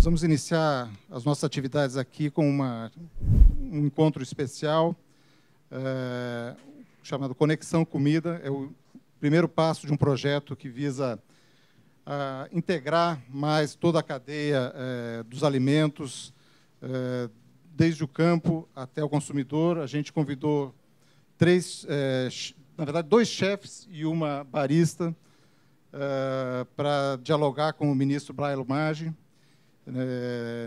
Nós vamos iniciar as nossas atividades aqui com um encontro especial chamado Conexão Comida. É o primeiro passo de um projeto que visa integrar mais toda a cadeia dos alimentos, desde o campo até o consumidor. A gente convidou na verdade, 2 chefes e uma barista para dialogar com o ministro Blairo Maggi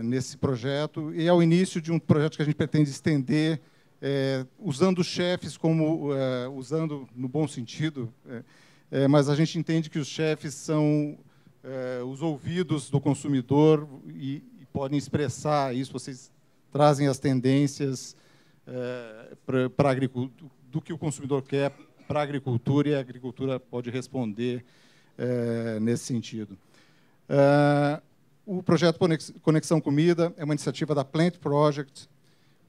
nesse projeto. E é o início de um projeto que a gente pretende estender, usando os chefes como, usando no bom sentido, mas a gente entende que os chefes são os ouvidos do consumidor e podem expressar isso. Vocês trazem as tendências para a agricultura, do que o consumidor quer para a agricultura, e a agricultura pode responder nesse sentido. O projeto Conexão Comida é uma iniciativa da Plant Project,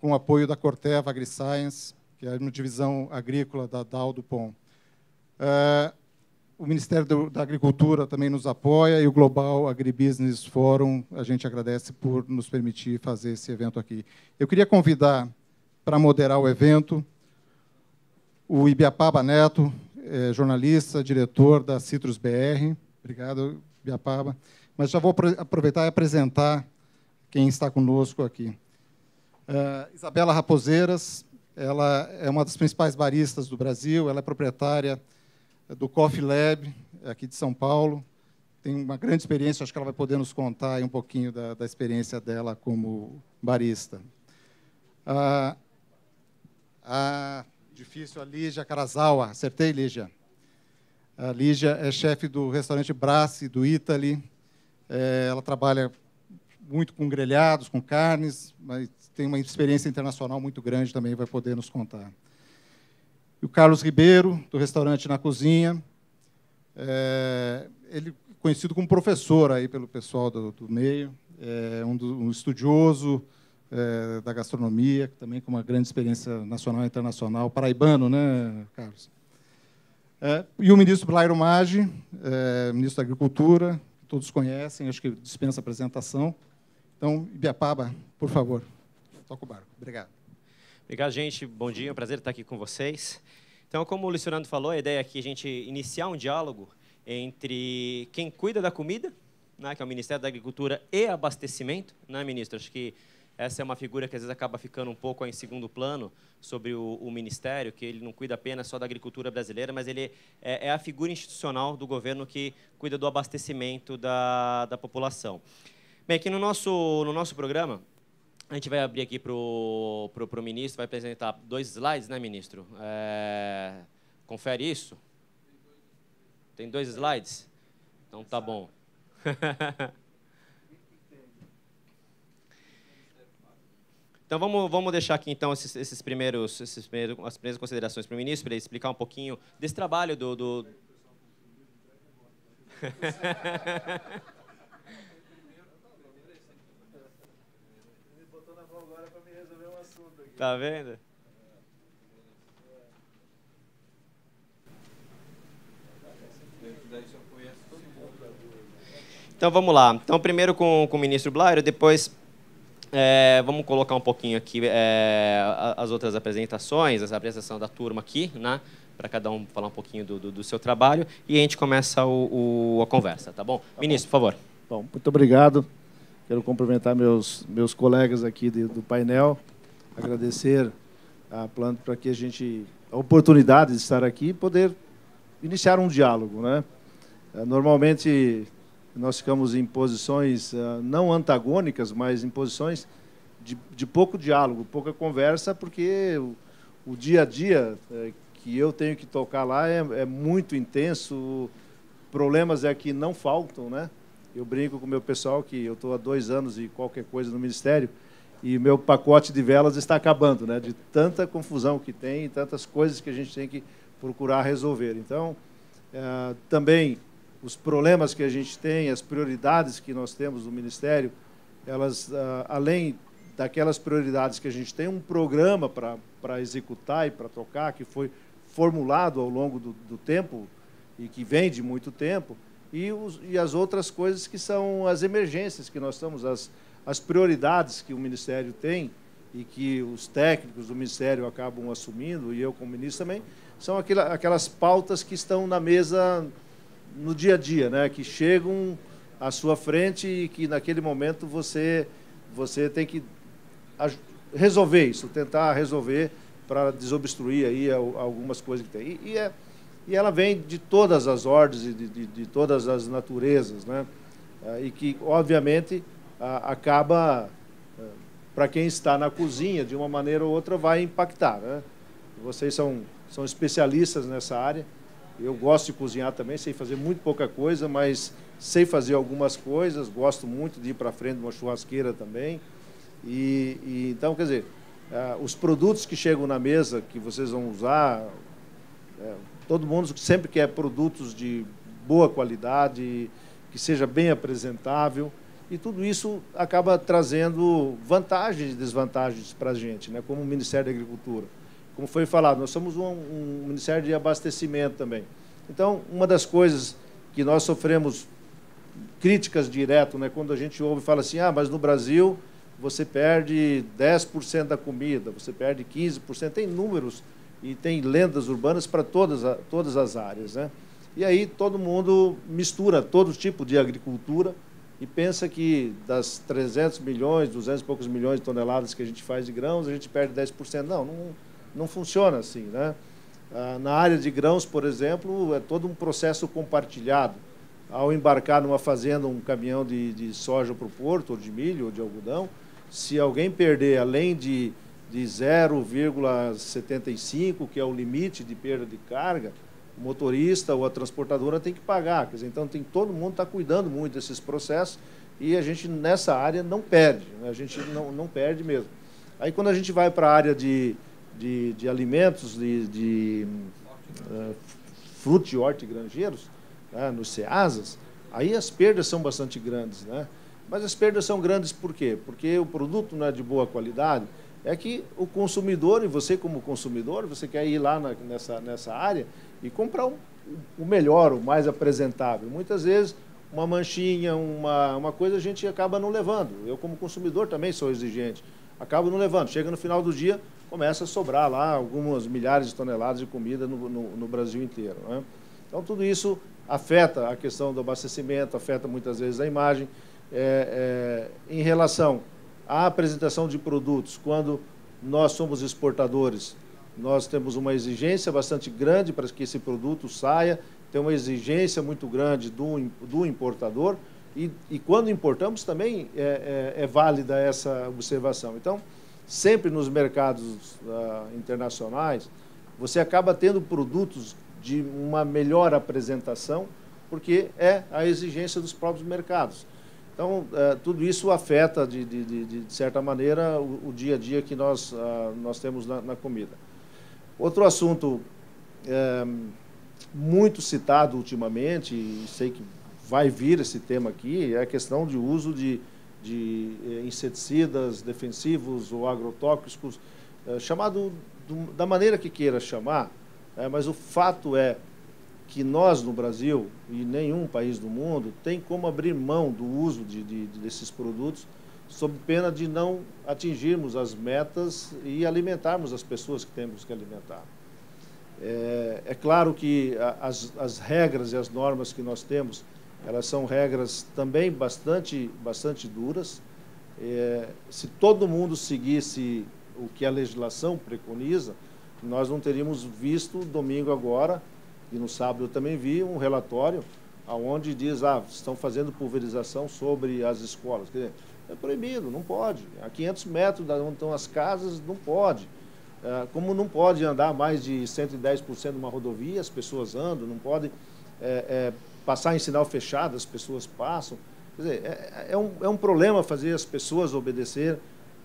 com o apoio da Corteva AgriScience, que é uma divisão agrícola da Dow DuPont. O Ministério da Agricultura também nos apoia, e o Global Agribusiness Forum, a gente agradece por nos permitir fazer esse evento aqui. Eu queria convidar para moderar o evento o Ibiapaba Neto, jornalista, diretor da Citrus BR. Obrigado, Ibiapaba. Mas já vou aproveitar e apresentar quem está conosco aqui. Isabela Raposeiras, ela é uma das principais baristas do Brasil, ela é proprietária do Coffee Lab, aqui de São Paulo. Tem uma grande experiência, acho que ela vai poder nos contar aí um pouquinho da experiência dela como barista. Difícil, a Lígia Karazawa. Acertei, Lígia? A Lígia é chefe do restaurante Brassi, do Italy. Ela trabalha muito com grelhados, com carnes, mas tem uma experiência internacional muito grande, também vai poder nos contar. E o Carlos Ribeiro, do restaurante Na Cozinha. Ele é conhecido como professor aí pelo pessoal do meio, um estudioso da gastronomia, também com uma grande experiência nacional e internacional, paraibano, né, Carlos? E o ministro Blairo Maggi, ministro da Agricultura, que todos conhecem, acho que dispensa apresentação. Então, Ibiapaba, por favor, toca o barco. Obrigado. Obrigado, gente. Bom dia, é um prazer estar aqui com vocês. Então, como o Luciano falou, a ideia aqui é a gente iniciar um diálogo entre quem cuida da comida, né, que é o Ministério da Agricultura e Abastecimento, né, ministro? Acho que essa é uma figura que às vezes acaba ficando um pouco em segundo plano sobre o Ministério, que ele não cuida apenas só da agricultura brasileira, mas ele é a figura institucional do governo que cuida do abastecimento da população. Bem, aqui no nosso programa, a gente vai abrir aqui para o ministro, vai apresentar 2 slides, né, ministro? Confere isso? Tem 2 slides? Então, tá bom. Então, vamos deixar aqui, então, as primeiras considerações para o ministro, para ele explicar um pouquinho desse trabalho do... Tá vendo? Então, vamos lá. Então, primeiro com o ministro Blairo, depois... vamos colocar um pouquinho aqui as outras apresentações, a apresentação da turma aqui, né, para cada um falar um pouquinho do seu trabalho, e a gente começa a conversa, tá bom? Ministro, por favor. Bom, muito obrigado. Quero cumprimentar meus colegas aqui do painel, agradecer a Plant para que a oportunidade de estar aqui e poder iniciar um diálogo, né? Normalmente nós ficamos em posições não antagônicas, mas em posições de pouco diálogo, pouca conversa, porque o dia a dia que eu tenho que tocar lá é muito intenso, problemas que não faltam, né? Eu brinco com o meu pessoal que eu estou há 2 anos e qualquer coisa no Ministério, e meu pacote de velas está acabando, né? De tanta confusão que tem e tantas coisas que a gente tem que procurar resolver. Então, também os problemas que a gente tem, as prioridades que nós temos no Ministério, elas, além daquelas prioridades que a gente tem, um programa para executar e para tocar, que foi formulado ao longo do tempo e que vem de muito tempo, e as outras coisas que são as emergências que nós estamos, as prioridades que o Ministério tem e que os técnicos do Ministério acabam assumindo, e eu como ministro também, são aquelas pautas que estão na mesa no dia a dia, né? Que chegam à sua frente e que, naquele momento, você tem que resolver isso, tentar resolver para desobstruir aí algumas coisas que tem. E ela vem de todas as ordens e de todas as naturezas, né? E que, obviamente, acaba, para quem está na cozinha, de uma maneira ou outra, vai impactar, né? Vocês são especialistas nessa área. Eu gosto de cozinhar também, sei fazer muito pouca coisa, mas sei fazer algumas coisas, gosto muito de ir para frente de uma churrasqueira também. Então, quer dizer, os produtos que chegam na mesa, que vocês vão usar, todo mundo sempre quer produtos de boa qualidade, que seja bem apresentável, e tudo isso acaba trazendo vantagens e desvantagens para a gente, né, como o Ministério da Agricultura. Como foi falado, nós somos um Ministério de Abastecimento também. Então, uma das coisas que nós sofremos críticas direto, né, quando a gente ouve e fala assim, mas no Brasil você perde 10% da comida, você perde 15%, tem números e tem lendas urbanas para todas as áreas, né? E aí todo mundo mistura todo tipo de agricultura e pensa que das 300 milhões, 200 e poucos milhões de toneladas que a gente faz de grãos, a gente perde 10%. Não funciona assim, né? Na área de grãos, por exemplo, é todo um processo compartilhado. Ao embarcar numa fazenda um caminhão de soja para o porto, ou de milho, ou de algodão, se alguém perder além de 0,75, que é o limite de perda de carga, o motorista ou a transportadora tem que pagar. Quer dizer, então, todo mundo está cuidando muito desses processos e a gente, nessa área, não perde, né? A gente não perde mesmo. Aí, quando a gente vai para a área de alimentos, frutos e hortigranjeiros, né, nos CEASAs, aí as perdas são bastante grandes, né? Mas as perdas são grandes por quê? Porque o produto não é de boa qualidade, é que o consumidor, e você como consumidor, você quer ir lá nessa área e comprar o melhor, o mais apresentável. Muitas vezes, uma manchinha, uma coisa a gente acaba não levando. Eu, como consumidor, também sou exigente. Acabo não levando. Chega no final do dia, começa a sobrar lá algumas milhares de toneladas de comida no Brasil inteiro, né? Então, tudo isso afeta a questão do abastecimento, afeta muitas vezes a imagem. Em relação à apresentação de produtos, quando nós somos exportadores, nós temos uma exigência bastante grande para que esse produto saia, tem uma exigência muito grande do importador, e quando importamos também é válida essa observação. Então, sempre nos mercados internacionais, você acaba tendo produtos de uma melhor apresentação, porque é a exigência dos próprios mercados. Então, tudo isso afeta, de certa maneira, o dia a dia que nós temos na comida. Outro assunto muito citado ultimamente, e sei que vai vir esse tema aqui, é a questão de uso de inseticidas defensivos ou agrotóxicos, chamado da maneira que queira chamar, mas o fato é que nós, no Brasil, e nenhum país do mundo, tem como abrir mão do uso desses produtos, sob pena de não atingirmos as metas e alimentarmos as pessoas que temos que alimentar. É claro que as regras e as normas que nós temos, elas são regras também bastante duras. Se todo mundo seguisse o que a legislação preconiza, nós não teríamos visto domingo agora, e no sábado eu também vi um relatório onde diz, estão fazendo pulverização sobre as escolas. Quer dizer, é proibido, não pode. A 500 metros de onde estão as casas, não pode. Como não pode andar mais de 110% numa rodovia, as pessoas andam, não pode passar em sinal fechado, as pessoas passam. Quer dizer, é um problema fazer as pessoas obedecer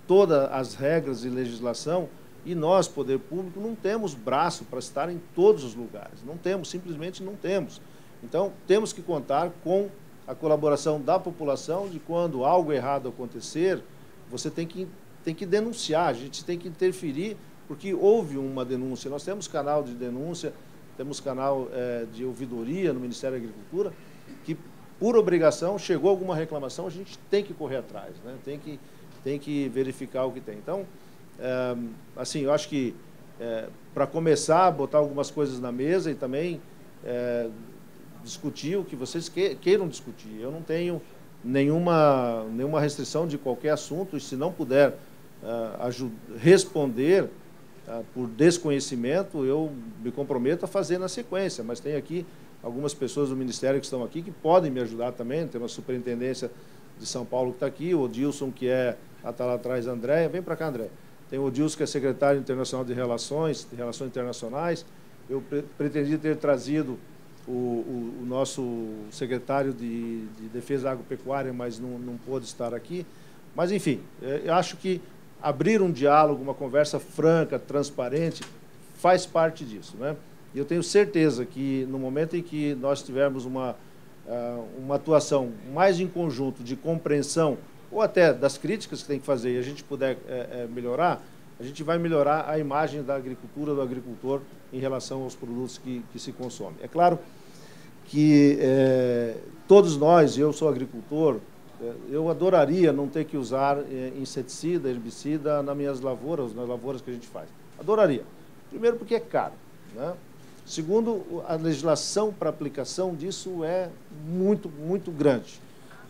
todas as regras e legislação, e nós, poder público, não temos braço para estar em todos os lugares. Não temos, simplesmente não temos. Então, temos que contar com a colaboração da população, de quando algo errado acontecer, você tem que denunciar, a gente tem que interferir, porque houve uma denúncia. Nós temos canal de denúncia, temos canal de ouvidoria no Ministério da Agricultura, que, por obrigação, chegou alguma reclamação, a gente tem que correr atrás, né? Tem que verificar o que tem. Então, assim, eu acho que, para começar, botar algumas coisas na mesa e também discutir o que vocês queiram discutir. Eu não tenho nenhuma restrição de qualquer assunto, e se não puder responder por desconhecimento, eu me comprometo a fazer na sequência, mas tem aqui algumas pessoas do Ministério que estão aqui que podem me ajudar também. Tem uma superintendência de São Paulo que está aqui, o Odilson, que está lá atrás, a Andréia. Vem para cá, André. Tem o Odilson, que é secretário internacional de Relações Internacionais. Eu pretendia ter trazido o nosso secretário de Defesa Agropecuária, mas não pôde estar aqui. Mas, enfim, eu acho que abrir um diálogo, uma conversa franca, transparente, faz parte disso, né? E eu tenho certeza que, no momento em que nós tivermos uma atuação mais em conjunto de compreensão, ou até das críticas que tem que fazer, e a gente puder melhorar, a gente vai melhorar a imagem da agricultura, do agricultor, em relação aos produtos que se consomem. É claro que todos nós, eu sou agricultor, eu adoraria não ter que usar inseticida, herbicida nas minhas lavouras, nas lavouras que a gente faz. Adoraria. Primeiro, porque é caro, né? Segundo, a legislação para aplicação disso é muito, muito grande.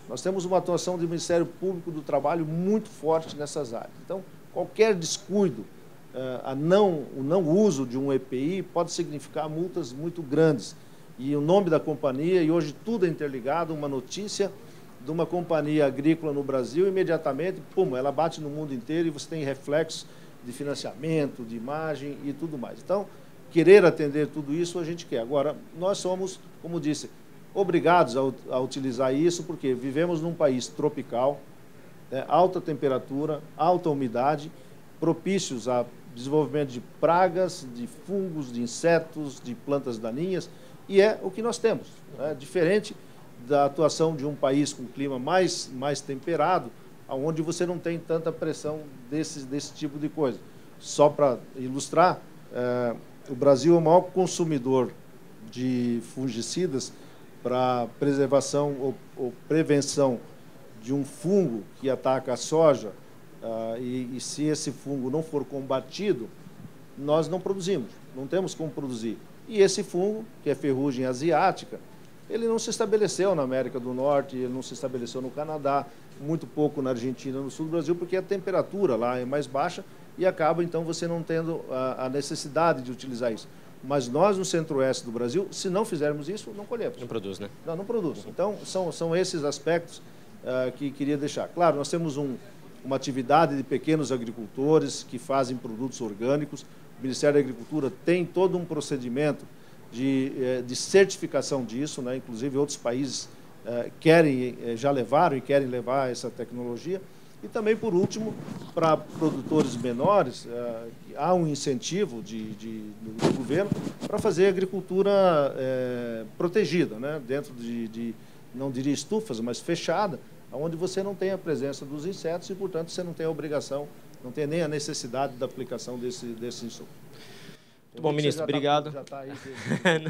Nós temos uma atuação do Ministério Público do Trabalho muito forte nessas áreas. Então, qualquer descuido, o não uso de um EPI pode significar multas muito grandes. E o nome da companhia, e hoje tudo é interligado, uma notícia de uma companhia agrícola no Brasil, imediatamente, pum, ela bate no mundo inteiro e você tem reflexos de financiamento, de imagem e tudo mais. Então, querer atender tudo isso, a gente quer. Agora, nós somos, como disse, obrigados a utilizar isso, porque vivemos num país tropical, alta temperatura, alta umidade, propícios a desenvolvimento de pragas, de fungos, de insetos, de plantas daninhas, e é o que nós temos. Diferente da atuação de um país com clima mais temperado, onde você não tem tanta pressão desse tipo de coisa. Só para ilustrar, o Brasil é o maior consumidor de fungicidas para preservação ou prevenção de um fungo que ataca a soja, e se esse fungo não for combatido, nós não produzimos, não temos como produzir. E esse fungo, que é ferrugem asiática, ele não se estabeleceu na América do Norte, ele não se estabeleceu no Canadá, muito pouco na Argentina, no sul do Brasil, porque a temperatura lá é mais baixa e acaba, então, você não tendo a necessidade de utilizar isso. Mas nós, no centro-oeste do Brasil, se não fizermos isso, não colhemos. Não produz, né? Não produz. Então, são esses aspectos que queria deixar. Claro, nós temos uma atividade de pequenos agricultores que fazem produtos orgânicos. O Ministério da Agricultura tem todo um procedimento de certificação disso, né? Inclusive outros países já levaram e querem levar essa tecnologia. E também, por último, para produtores menores, há um incentivo do governo para fazer agricultura protegida, né? Dentro não diria estufas, mas fechada, onde você não tem a presença dos insetos e, portanto, você não tem a obrigação, não tem nem a necessidade da aplicação desse insumo. Muito bom, ministro, obrigado.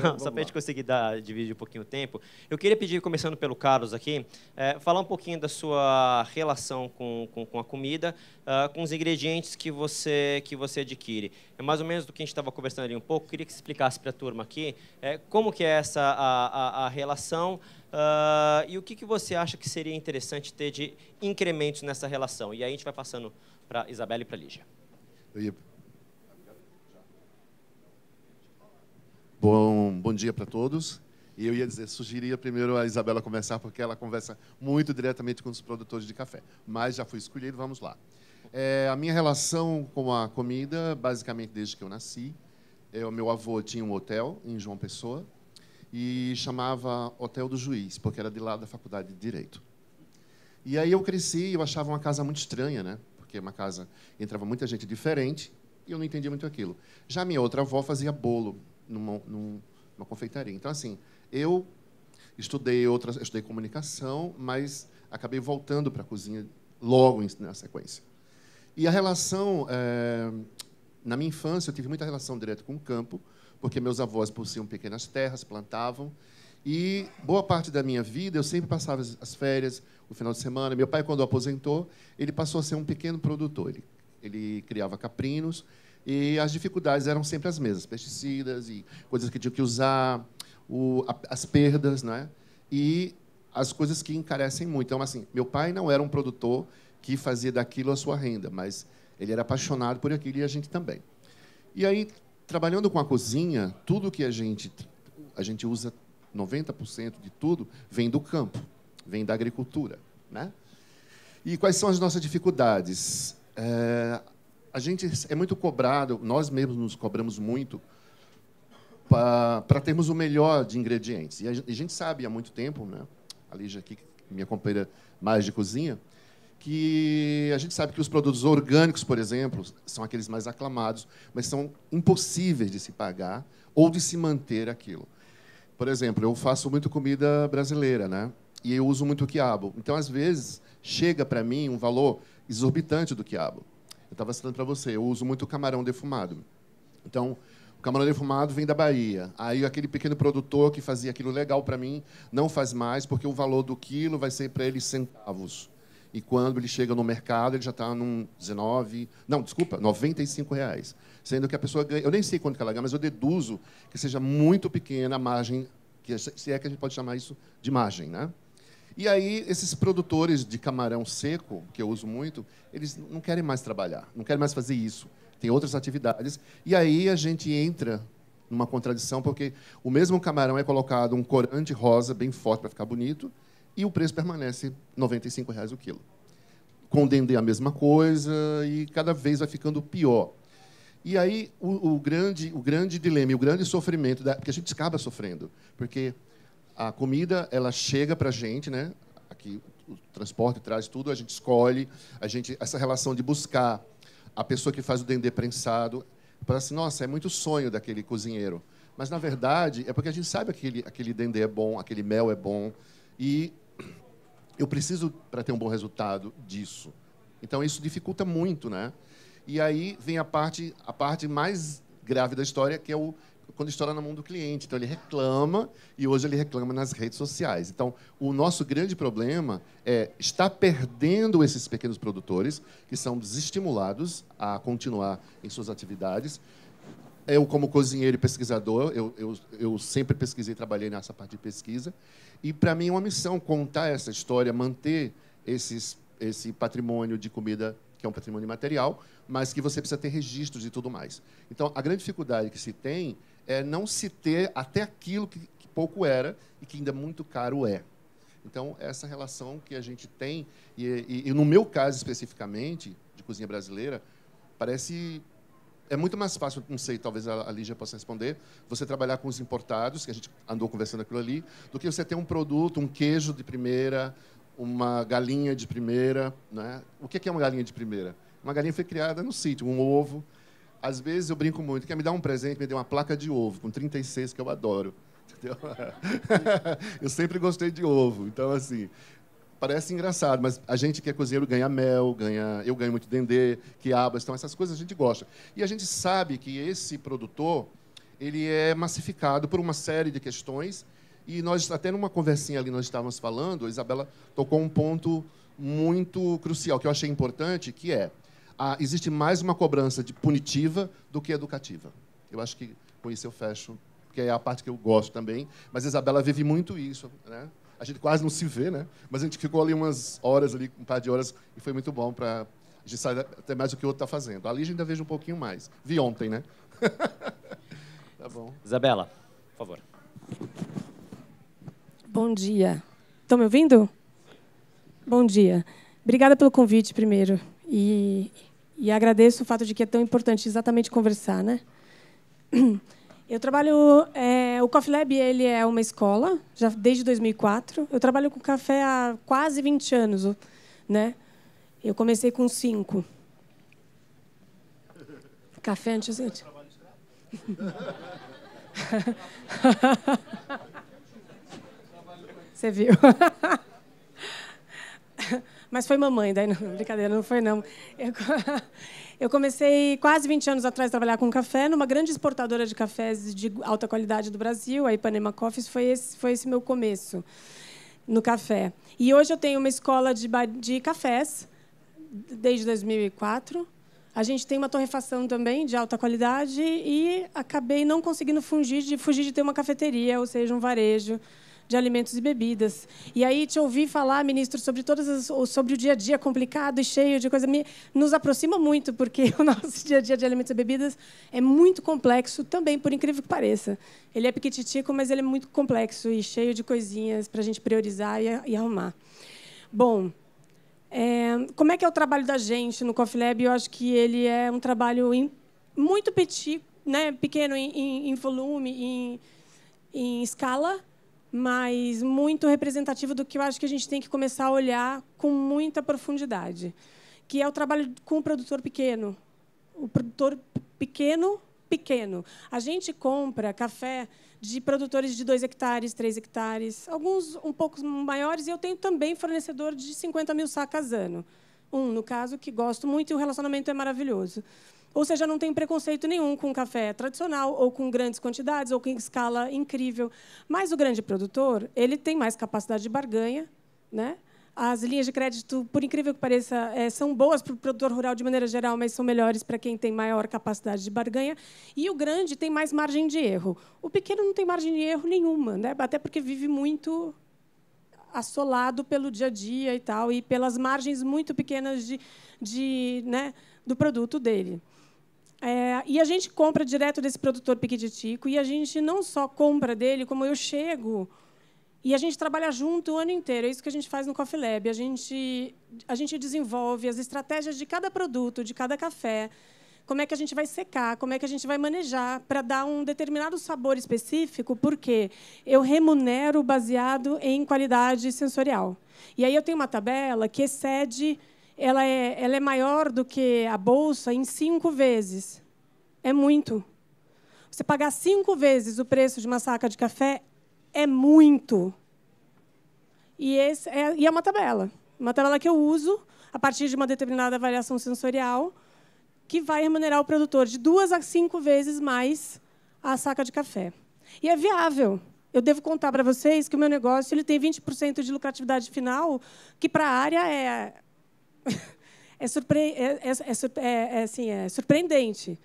Não, só para a gente conseguir dividir um pouquinho o tempo. Eu queria pedir, começando pelo Carlos aqui, falar um pouquinho da sua relação com a comida, com os ingredientes que você adquire. É mais ou menos do que a gente estava conversando ali um pouco. Queria que você explicasse para a turma aqui como que é a relação e o que você acha que seria interessante ter de incrementos nessa relação. E aí a gente vai passando para a Isabela e para a Lígia. Bom dia para todos. E eu ia dizer, sugeria primeiro a Isabela começar, porque ela conversa muito diretamente com os produtores de café. Mas já fui escolhido, vamos lá. A minha relação com a comida, basicamente desde que eu nasci, o meu avô tinha um hotel em João Pessoa e chamava Hotel do Juiz, porque era de lá da Faculdade de Direito. E aí eu cresci e eu achava uma casa muito estranha, né? Porque uma casa entrava muita gente diferente e eu não entendia muito aquilo. Já minha outra avó fazia bolo numa confeitaria. Então, assim, eu estudei comunicação, mas acabei voltando para a cozinha logo na sequência. E a relação, na minha infância, eu tive muita relação direta com o campo, porque meus avós possuíam pequenas terras, plantavam, E boa parte da minha vida, eu sempre passava as férias, o final de semana. Meu pai, quando aposentou, ele passou a ser um pequeno produtor. Ele criava caprinos e as dificuldades eram sempre as mesmas, pesticidas e coisas que tinha que usar, as perdas, né? E as coisas que encarecem muito. Então, assim, meu pai não era um produtor que fazia daquilo a sua renda, mas ele era apaixonado por aquilo e a gente também. E aí, trabalhando com a cozinha, tudo que a gente usa, 90% de tudo, vem do campo, vem da agricultura, né? E quais são as nossas dificuldades? A gente é muito cobrado, nós mesmos nos cobramos muito para termos o melhor de ingredientes. E a gente sabe há muito tempo, né? A Lígia aqui, minha companheira mais de cozinha, que a gente sabe que os produtos orgânicos, por exemplo, são aqueles mais aclamados, mas são impossíveis de se pagar ou de se manter aquilo. Por exemplo, eu faço muito comida brasileira, né? E eu uso muito quiabo. Então, às vezes, chega para mim um valor exorbitante do quiabo. Eu estava citando para você, eu uso muito camarão defumado. Então, o camarão defumado vem da Bahia. Aí, aquele pequeno produtor que fazia aquilo legal para mim não faz mais, porque o valor do quilo vai ser para ele centavos. E quando ele chega no mercado, ele já está num 95 reais. Sendo que a pessoa ganha, eu nem sei quanto que ela ganha, mas eu deduzo que seja muito pequena a margem, se é que a gente pode chamar isso de margem, né? E aí, esses produtores de camarão seco, que eu uso muito, eles não querem mais trabalhar, não querem mais fazer isso. Tem outras atividades. E aí a gente entra numa contradição, porque o mesmo camarão é colocado um corante rosa bem forte para ficar bonito, e o preço permanece R$ 95 o quilo. Com o dendê a mesma coisa, e cada vez vai ficando pior. E aí o grande dilema, o grande sofrimento, porque a gente acaba sofrendo, porque a comida ela chega para a gente, né? Aqui o transporte traz tudo, a gente escolhe, essa relação de buscar a pessoa que faz o dendê prensado, para assim, nossa, é muito sonho daquele cozinheiro. Mas, na verdade, é porque a gente sabe que aquele dendê é bom, aquele mel é bom, e eu preciso, para ter um bom resultado, disso. Então, isso dificulta muito, né? E aí vem a parte mais grave da história, que é quando estoura na mão do cliente. Então, ele reclama, e hoje ele reclama nas redes sociais. Então, o nosso grande problema é estar perdendo esses pequenos produtores, que são desestimulados a continuar em suas atividades. Eu, como cozinheiro e pesquisador, eu sempre pesquisei, trabalhei nessa parte de pesquisa, e, para mim, é uma missão contar essa história, manter esse patrimônio de comida, que é um patrimônio material, mas que você precisa ter registros e tudo mais. Então, a grande dificuldade que se tem é não se ter até aquilo que pouco era e que ainda muito caro é. Então, essa relação que a gente tem, e no meu caso especificamente, de cozinha brasileira, é muito mais fácil, não sei, talvez a Lígia possa responder, você trabalhar com os importados, que a gente andou conversando aquilo ali, do que você ter um produto, um queijo de primeira, uma galinha de primeira, né? O que é uma galinha de primeira? Uma galinha foi criada no sítio, um ovo. Às vezes eu brinco muito, quer me dar um presente, me dê uma placa de ovo, com 36, que eu adoro. Entendeu? Eu sempre gostei de ovo. Então, assim, parece engraçado, mas a gente que é cozinheiro ganha mel, eu ganho muito dendê, quiabas, então essas coisas a gente gosta. E a gente sabe que esse produtor ele é massificado por uma série de questões, e nós, até numa conversinha ali, nós estávamos falando, a Isabela tocou um ponto muito crucial, que eu achei importante, que existe mais uma cobrança punitiva do que educativa. Eu acho que com isso eu fecho, que é a parte que eu gosto também, mas a Isabela vive muito isso, né? A gente quase não se vê, né? Mas a gente ficou ali umas horas, um par de horas, e foi muito bom para a gente saber até mais do que o outro está fazendo. Ali a gente ainda vejo um pouquinho mais. Vi ontem, né? Tá bom. Isabela, por favor. Bom dia. Estão me ouvindo? Bom dia. Obrigada pelo convite, primeiro. E agradeço o fato de que é tão importante exatamente conversar, né? Eu trabalho... o Coffee Lab ele é uma escola, já desde 2004. Eu trabalho com café há quase 20 anos, né? Eu comecei com 5. Café antes... Você viu? Mas foi mamãe, daí não, brincadeira, não foi não. Eu comecei quase 20 anos atrás a trabalhar com café numa grande exportadora de cafés de alta qualidade do Brasil, a Ipanema Coffees, foi esse meu começo no café. E hoje eu tenho uma escola de cafés, desde 2004. A gente tem uma torrefação também de alta qualidade e acabei não conseguindo fugir de ter uma cafeteria, ou seja, um varejo de alimentos e bebidas. E aí te ouvir falar, ministro, sobre o dia a dia complicado e cheio de coisa, nos aproxima muito, porque o nosso dia a dia de alimentos e bebidas é muito complexo também, por incrível que pareça. Ele é piquititico, mas ele é muito complexo e cheio de coisinhas para a gente priorizar e arrumar. Bom, como é que é o trabalho da gente no Coffee Lab? Eu acho que ele é um trabalho muito petit, né, pequeno em volume, em escala, mas muito representativo do que eu acho que a gente tem que começar a olhar com muita profundidade, que é o trabalho com o produtor pequeno. O produtor pequeno. A gente compra café de produtores de 2 hectares, 3 hectares, alguns um pouco maiores, e eu tenho também fornecedor de 50 mil sacas ano. No caso, que gosto muito, e o relacionamento é maravilhoso. Ou seja, não tenho preconceito nenhum com café tradicional, ou com grandes quantidades, ou com escala incrível. Mas o grande produtor, ele tem mais capacidade de barganha, né? As linhas de crédito, por incrível que pareça, são boas para o produtor rural de maneira geral, mas são melhores para quem tem maior capacidade de barganha. E o grande tem mais margem de erro. O pequeno não tem margem de erro nenhuma, né? Até porque vive muito assolado pelo dia a dia e tal, e pelas margens muito pequenas né, do produto dele. E a gente compra direto desse produtor piquititico, e a gente não só compra dele, como eu chego e a gente trabalha junto o ano inteiro. É isso que a gente faz no Coffee Lab. A gente desenvolve as estratégias de cada produto, de cada café, como é que a gente vai secar, como é que a gente vai manejar para dar um determinado sabor específico, porque eu remunero baseado em qualidade sensorial. E aí eu tenho uma tabela que excede, ela é maior do que a bolsa em 5 vezes. É muito. Você pagar 5 vezes o preço de uma saca de café é muito. E é uma tabela que eu uso a partir de uma determinada variação sensorial, que vai remunerar o produtor de 2 a 5 vezes mais a saca de café. E é viável. Eu devo contar para vocês que o meu negócio ele tem 20% de lucratividade final, que para a área é surpreendente.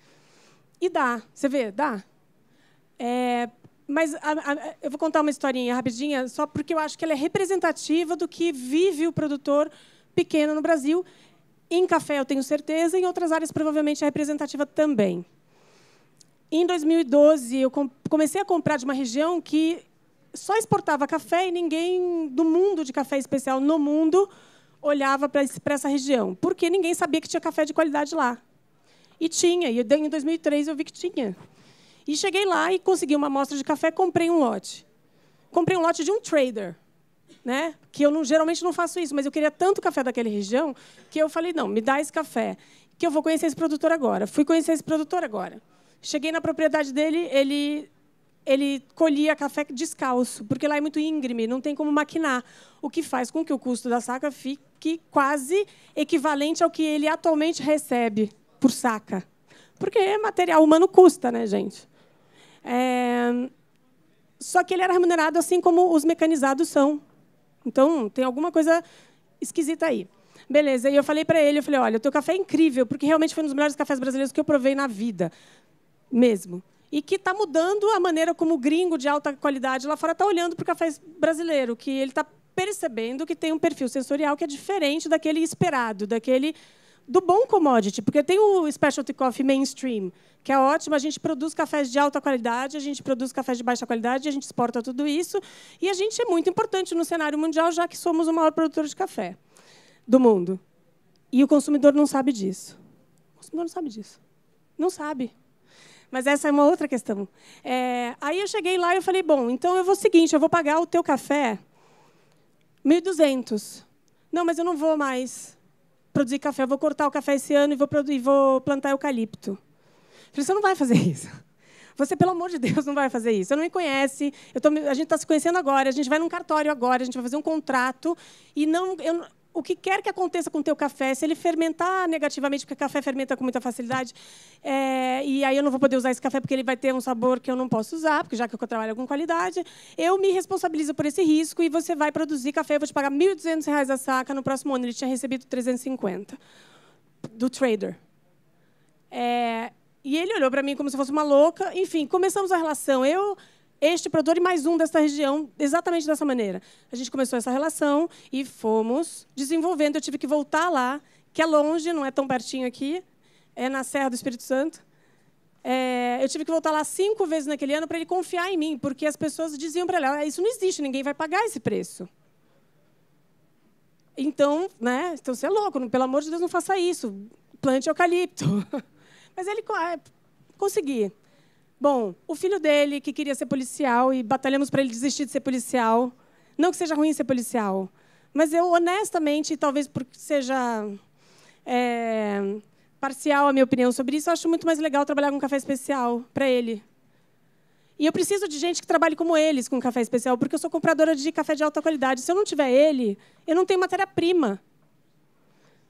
E dá. Você vê? Dá. Mas eu vou contar uma historinha rapidinha, só porque eu acho que ela é representativa do que vive o produtor pequeno no Brasil. Em café, eu tenho certeza, em outras áreas, provavelmente, é representativa também. Em 2012, eu comecei a comprar de uma região que só exportava café e ninguém do mundo de café especial no mundo olhava para essa região, porque ninguém sabia que tinha café de qualidade lá. E tinha, e em 2003 eu vi que tinha. E cheguei lá e consegui uma amostra de café, comprei um lote. Comprei um lote de um trader, né? Que eu geralmente não faço isso, mas eu queria tanto café daquela região que eu falei, não, me dá esse café, que eu vou conhecer esse produtor agora. Fui conhecer esse produtor agora. Cheguei na propriedade dele, ele colhia café descalço, porque lá é muito íngreme, não tem como maquinar, o que faz com que o custo da saca fique quase equivalente ao que ele atualmente recebe por saca. Porque material humano custa, né, gente? Só que ele era remunerado assim como os mecanizados são. Então, tem alguma coisa esquisita aí. Beleza, e eu falei para ele, olha, o teu café é incrível, porque realmente foi um dos melhores cafés brasileiros que eu provei na vida, mesmo. E que está mudando a maneira como o gringo de alta qualidade lá fora está olhando para o café brasileiro, que ele está percebendo que tem um perfil sensorial que é diferente daquele esperado, do bom commodity, porque tem o specialty coffee mainstream, que é ótimo, a gente produz cafés de alta qualidade, a gente produz cafés de baixa qualidade, a gente exporta tudo isso, e a gente é muito importante no cenário mundial, já que somos o maior produtor de café do mundo. E o consumidor não sabe disso. O consumidor não sabe disso. Não sabe. Mas essa é uma outra questão. Aí eu cheguei lá e eu falei, bom, então eu vou o seguinte, eu vou pagar o teu café 1.200. Não, mas eu não vou mais produzir café, eu vou cortar o café esse ano e vou plantar eucalipto. Eu falei, você não vai fazer isso. Você, pelo amor de Deus, não vai fazer isso. Você não me conhece, a gente está se conhecendo agora, a gente vai num cartório agora, a gente vai fazer um contrato, e o que quer que aconteça com o teu café, se ele fermentar negativamente, porque o café fermenta com muita facilidade, e aí eu não vou poder usar esse café porque ele vai ter um sabor que eu não posso usar, porque já que eu trabalho com qualidade, eu me responsabilizo por esse risco e você vai produzir café, eu vou te pagar R$ 1.200 a saca, no próximo ano ele tinha recebido 350 do trader. E ele olhou para mim como se fosse uma louca. Enfim, começamos a relação. Este produtor e mais um desta região, exatamente dessa maneira. A gente começou essa relação e fomos desenvolvendo. Eu tive que voltar lá, que é longe, não é tão pertinho aqui, é na Serra do Espírito Santo. Eu tive que voltar lá 5 vezes naquele ano para ele confiar em mim, porque as pessoas diziam para ele, isso não existe, ninguém vai pagar esse preço. Então, né, então você é louco, pelo amor de Deus, não faça isso. Plante eucalipto. Mas ele conseguia. Bom, o filho dele, que queria ser policial, e batalhamos para ele desistir de ser policial. Não que seja ruim ser policial, mas eu, honestamente, talvez porque seja parcial a minha opinião sobre isso, eu acho muito mais legal trabalhar com café especial para ele. E eu preciso de gente que trabalhe como eles com café especial, porque eu sou compradora de café de alta qualidade. Se eu não tiver ele, eu não tenho matéria-prima.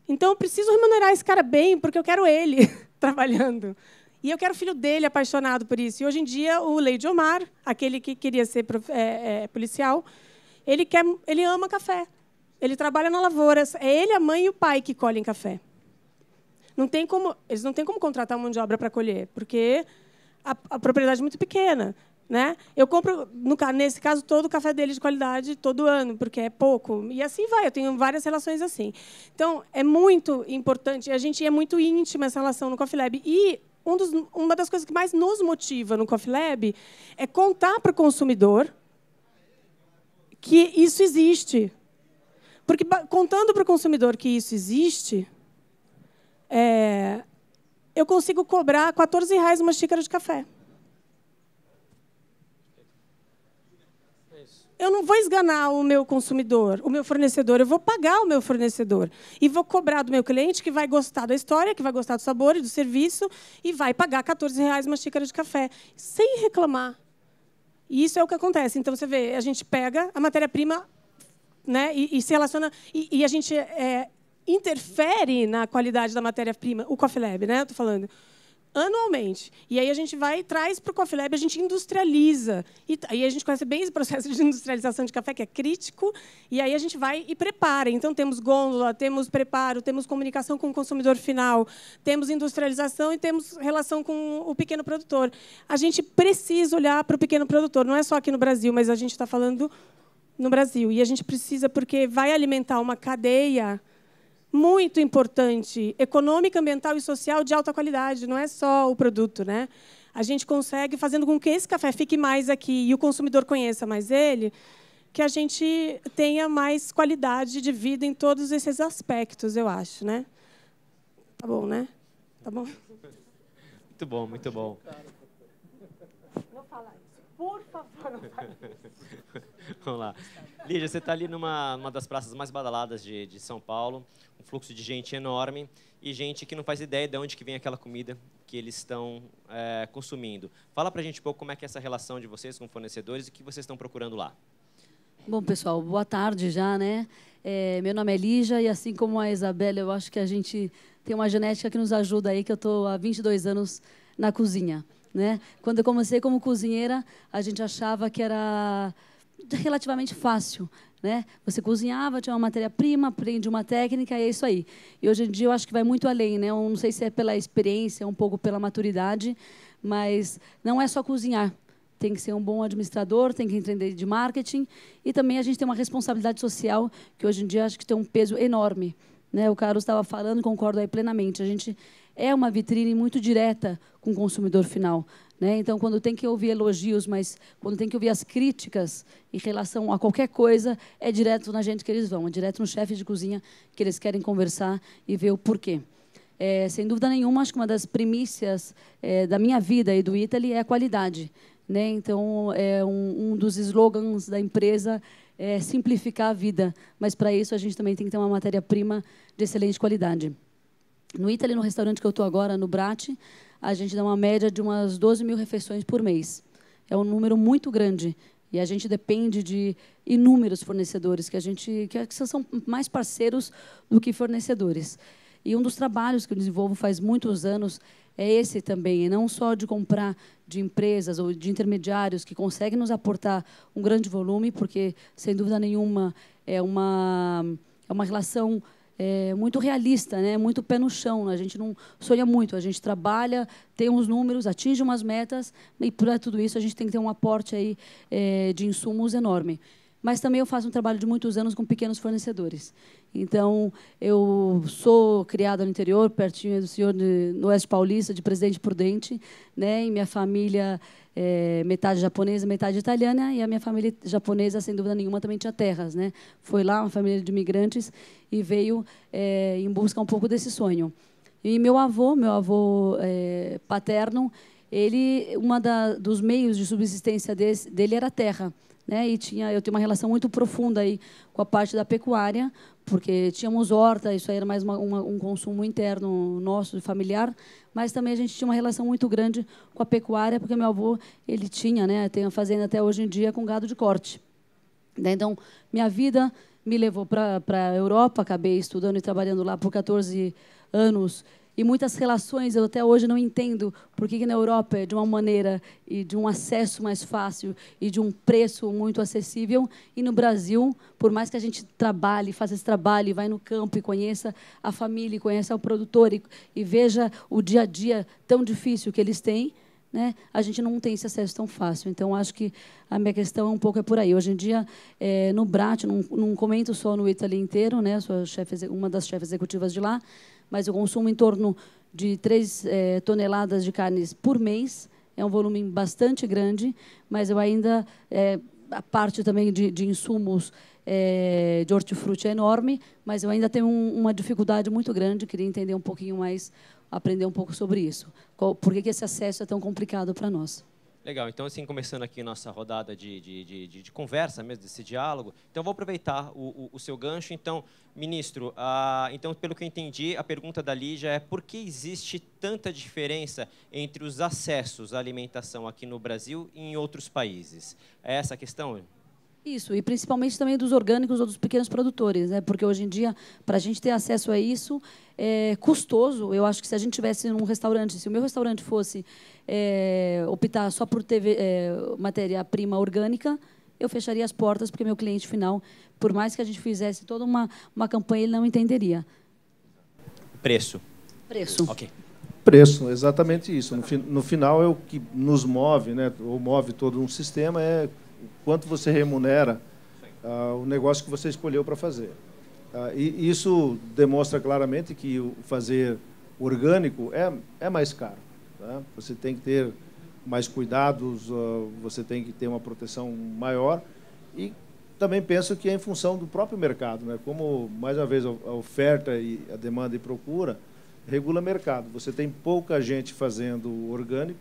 Então, eu preciso remunerar esse cara bem, porque eu quero ele trabalhando. E eu quero o filho dele apaixonado por isso. E, hoje em dia, o Leide Omar, aquele que queria ser policial, ele ama café. Ele trabalha na lavoura. É ele, a mãe e o pai que colhem café. Eles não têm como contratar uma mão de obra para colher, porque a propriedade é muito pequena. Né? Eu compro, nesse caso, todo o café dele de qualidade todo ano, porque é pouco. E assim vai, eu tenho várias relações assim. Então, é muito importante, a gente é muito íntima essa relação no Coffee Lab. E uma das coisas que mais nos motiva no Coffee Lab é contar para o consumidor que isso existe. Porque, contando para o consumidor que isso existe, eu consigo cobrar R$ 14 uma xícara de café. Eu não vou esganar o meu consumidor, o meu fornecedor. Eu vou pagar o meu fornecedor. E vou cobrar do meu cliente, que vai gostar da história, que vai gostar do sabor e do serviço, e vai pagar R$ 14 uma xícara de café, sem reclamar. E isso é o que acontece. Então, você vê, a gente pega a matéria-prima, né, e se relaciona... E a gente interfere na qualidade da matéria-prima, o Coffee Lab, né, eu estou falando, anualmente. E aí a gente vai e traz para o Coffee Lab, a gente industrializa. E aí a gente conhece bem esse processo de industrialização de café, que é crítico, e aí a gente vai e prepara. Então, temos gôndola, temos preparo, temos comunicação com o consumidor final, temos industrialização e temos relação com o pequeno produtor. A gente precisa olhar para o pequeno produtor, não é só aqui no Brasil, mas a gente está falando no Brasil. E a gente precisa, porque vai alimentar uma cadeia muito importante, econômica, ambiental e social de alta qualidade, não é só o produto, né? A gente consegue, fazendo com que esse café fique mais aqui e o consumidor conheça mais ele, que a gente tenha mais qualidade de vida em todos esses aspectos, eu acho, né? Tá bom, né? Tá bom? Muito bom, muito bom. Não fala isso. Por favor, não fala isso. Vamos lá. Lídia, você está ali numa das praças mais badaladas de São Paulo, um fluxo de gente enorme e gente que não faz ideia de onde que vem aquela comida que eles estão consumindo. Fala para a gente um pouco como é que é essa relação de vocês com fornecedores e o que vocês estão procurando lá. Bom, pessoal, boa tarde já, né? Meu nome é Lígia e, assim como a Isabela, eu acho que a gente tem uma genética que nos ajuda aí, que eu estou há 22 anos na cozinha, né? Quando eu comecei como cozinheira, a gente achava que era relativamente fácil, né? Você cozinhava, tinha uma matéria-prima, aprende uma técnica e é isso aí. E hoje em dia eu acho que vai muito além, né? Eu não sei se é pela experiência, um pouco pela maturidade, mas não é só cozinhar. Tem que ser um bom administrador, tem que entender de marketing e também a gente tem uma responsabilidade social que hoje em dia acho que tem um peso enorme, né? O Carlos estava falando, concordo aí plenamente. A gente é uma vitrine muito direta com o consumidor final, né? Então, quando tem que ouvir elogios, mas quando tem que ouvir as críticas em relação a qualquer coisa, é direto na gente que eles vão, é direto no chefe de cozinha que eles querem conversar e ver o porquê. Sem dúvida nenhuma, acho que uma das primícias da minha vida e do Italy é a qualidade, né? Então, um dos slogans da empresa é simplificar a vida, mas, para isso, a gente também tem que ter uma matéria-prima de excelente qualidade. No Italy, no restaurante que eu estou agora, no Bratti, a gente dá uma média de umas 12 mil refeições por mês. É um número muito grande. E a gente depende de inúmeros fornecedores, que são mais parceiros do que fornecedores. E um dos trabalhos que eu desenvolvo faz muitos anos é esse também, e não só de comprar de empresas ou de intermediários que conseguem nos aportar um grande volume, porque, sem dúvida nenhuma, é uma relação muito realista, né? Muito pé no chão. A gente não sonha muito, a gente trabalha, tem uns números, atinge umas metas, e, para tudo isso, a gente tem que ter um aporte aí, de insumos enorme. Mas também eu faço um trabalho de muitos anos com pequenos fornecedores. Então, eu sou criada no interior, pertinho do senhor, no Oeste Paulista, de Presidente Prudente, né? E minha família metade japonesa, metade italiana, e a minha família japonesa, sem dúvida nenhuma, também tinha terras, né? Foi lá uma família de imigrantes e veio em busca um pouco desse sonho. E meu avô paterno, dos meios de subsistência dele era a terra. Né? E eu tenho uma relação muito profunda aí com a parte da pecuária, porque tínhamos horta, isso aí era mais um consumo interno nosso, familiar, mas também a gente tinha uma relação muito grande com a pecuária, porque meu avô ele tinha, né, tem a fazenda até hoje em dia com gado de corte. Então, minha vida me levou para a Europa, acabei estudando e trabalhando lá por 14 anos, e muitas relações eu até hoje não entendo por que na Europa é de uma maneira e de um acesso mais fácil e de um preço muito acessível, e no Brasil, por mais que a gente trabalhe, faça esse trabalho, e vai no campo e conheça a família, e conheça o produtor e veja o dia a dia tão difícil que eles têm, né, a gente não tem esse acesso tão fácil. Então, acho que a minha questão um pouco é por aí. Hoje em dia, no Brat, não comento só no Italy inteiro, né, sou uma das chefes executivas de lá, mas eu consumo em torno de 3 toneladas de carnes por mês. É um volume bastante grande, mas eu ainda... a parte também de insumos de hortifruti é enorme, mas eu ainda tenho uma dificuldade muito grande, queria entender um pouquinho mais, aprender um pouco sobre isso. Por que esse acesso é tão complicado para nós? Legal, então, assim, começando aqui nossa rodada de conversa mesmo, desse diálogo, então, vou aproveitar o seu gancho. Então, ministro, então, pelo que eu entendi, a pergunta da Lígia é por que existe tanta diferença entre os acessos à alimentação aqui no Brasil e em outros países? É essa a questão? Isso, e principalmente também dos orgânicos ou dos pequenos produtores, né? Porque hoje em dia, para a gente ter acesso a isso, é custoso. Eu acho que se a gente tivesse num restaurante, se o meu restaurante fosse optar só por ter matéria-prima orgânica, eu fecharia as portas, porque meu cliente final, por mais que a gente fizesse toda uma campanha, ele não entenderia. Preço. Preço. Ok. Preço, exatamente isso. No final, é o que nos move, né? Ou move todo um sistema, é quanto você remunera o negócio que você escolheu para fazer. E isso demonstra claramente que o fazer orgânico é mais caro. Tá? Você tem que ter mais cuidados, você tem que ter uma proteção maior, e também penso que é em função do próprio mercado, né? Como, mais uma vez, a oferta e a demanda e procura regula o mercado. Você tem pouca gente fazendo orgânico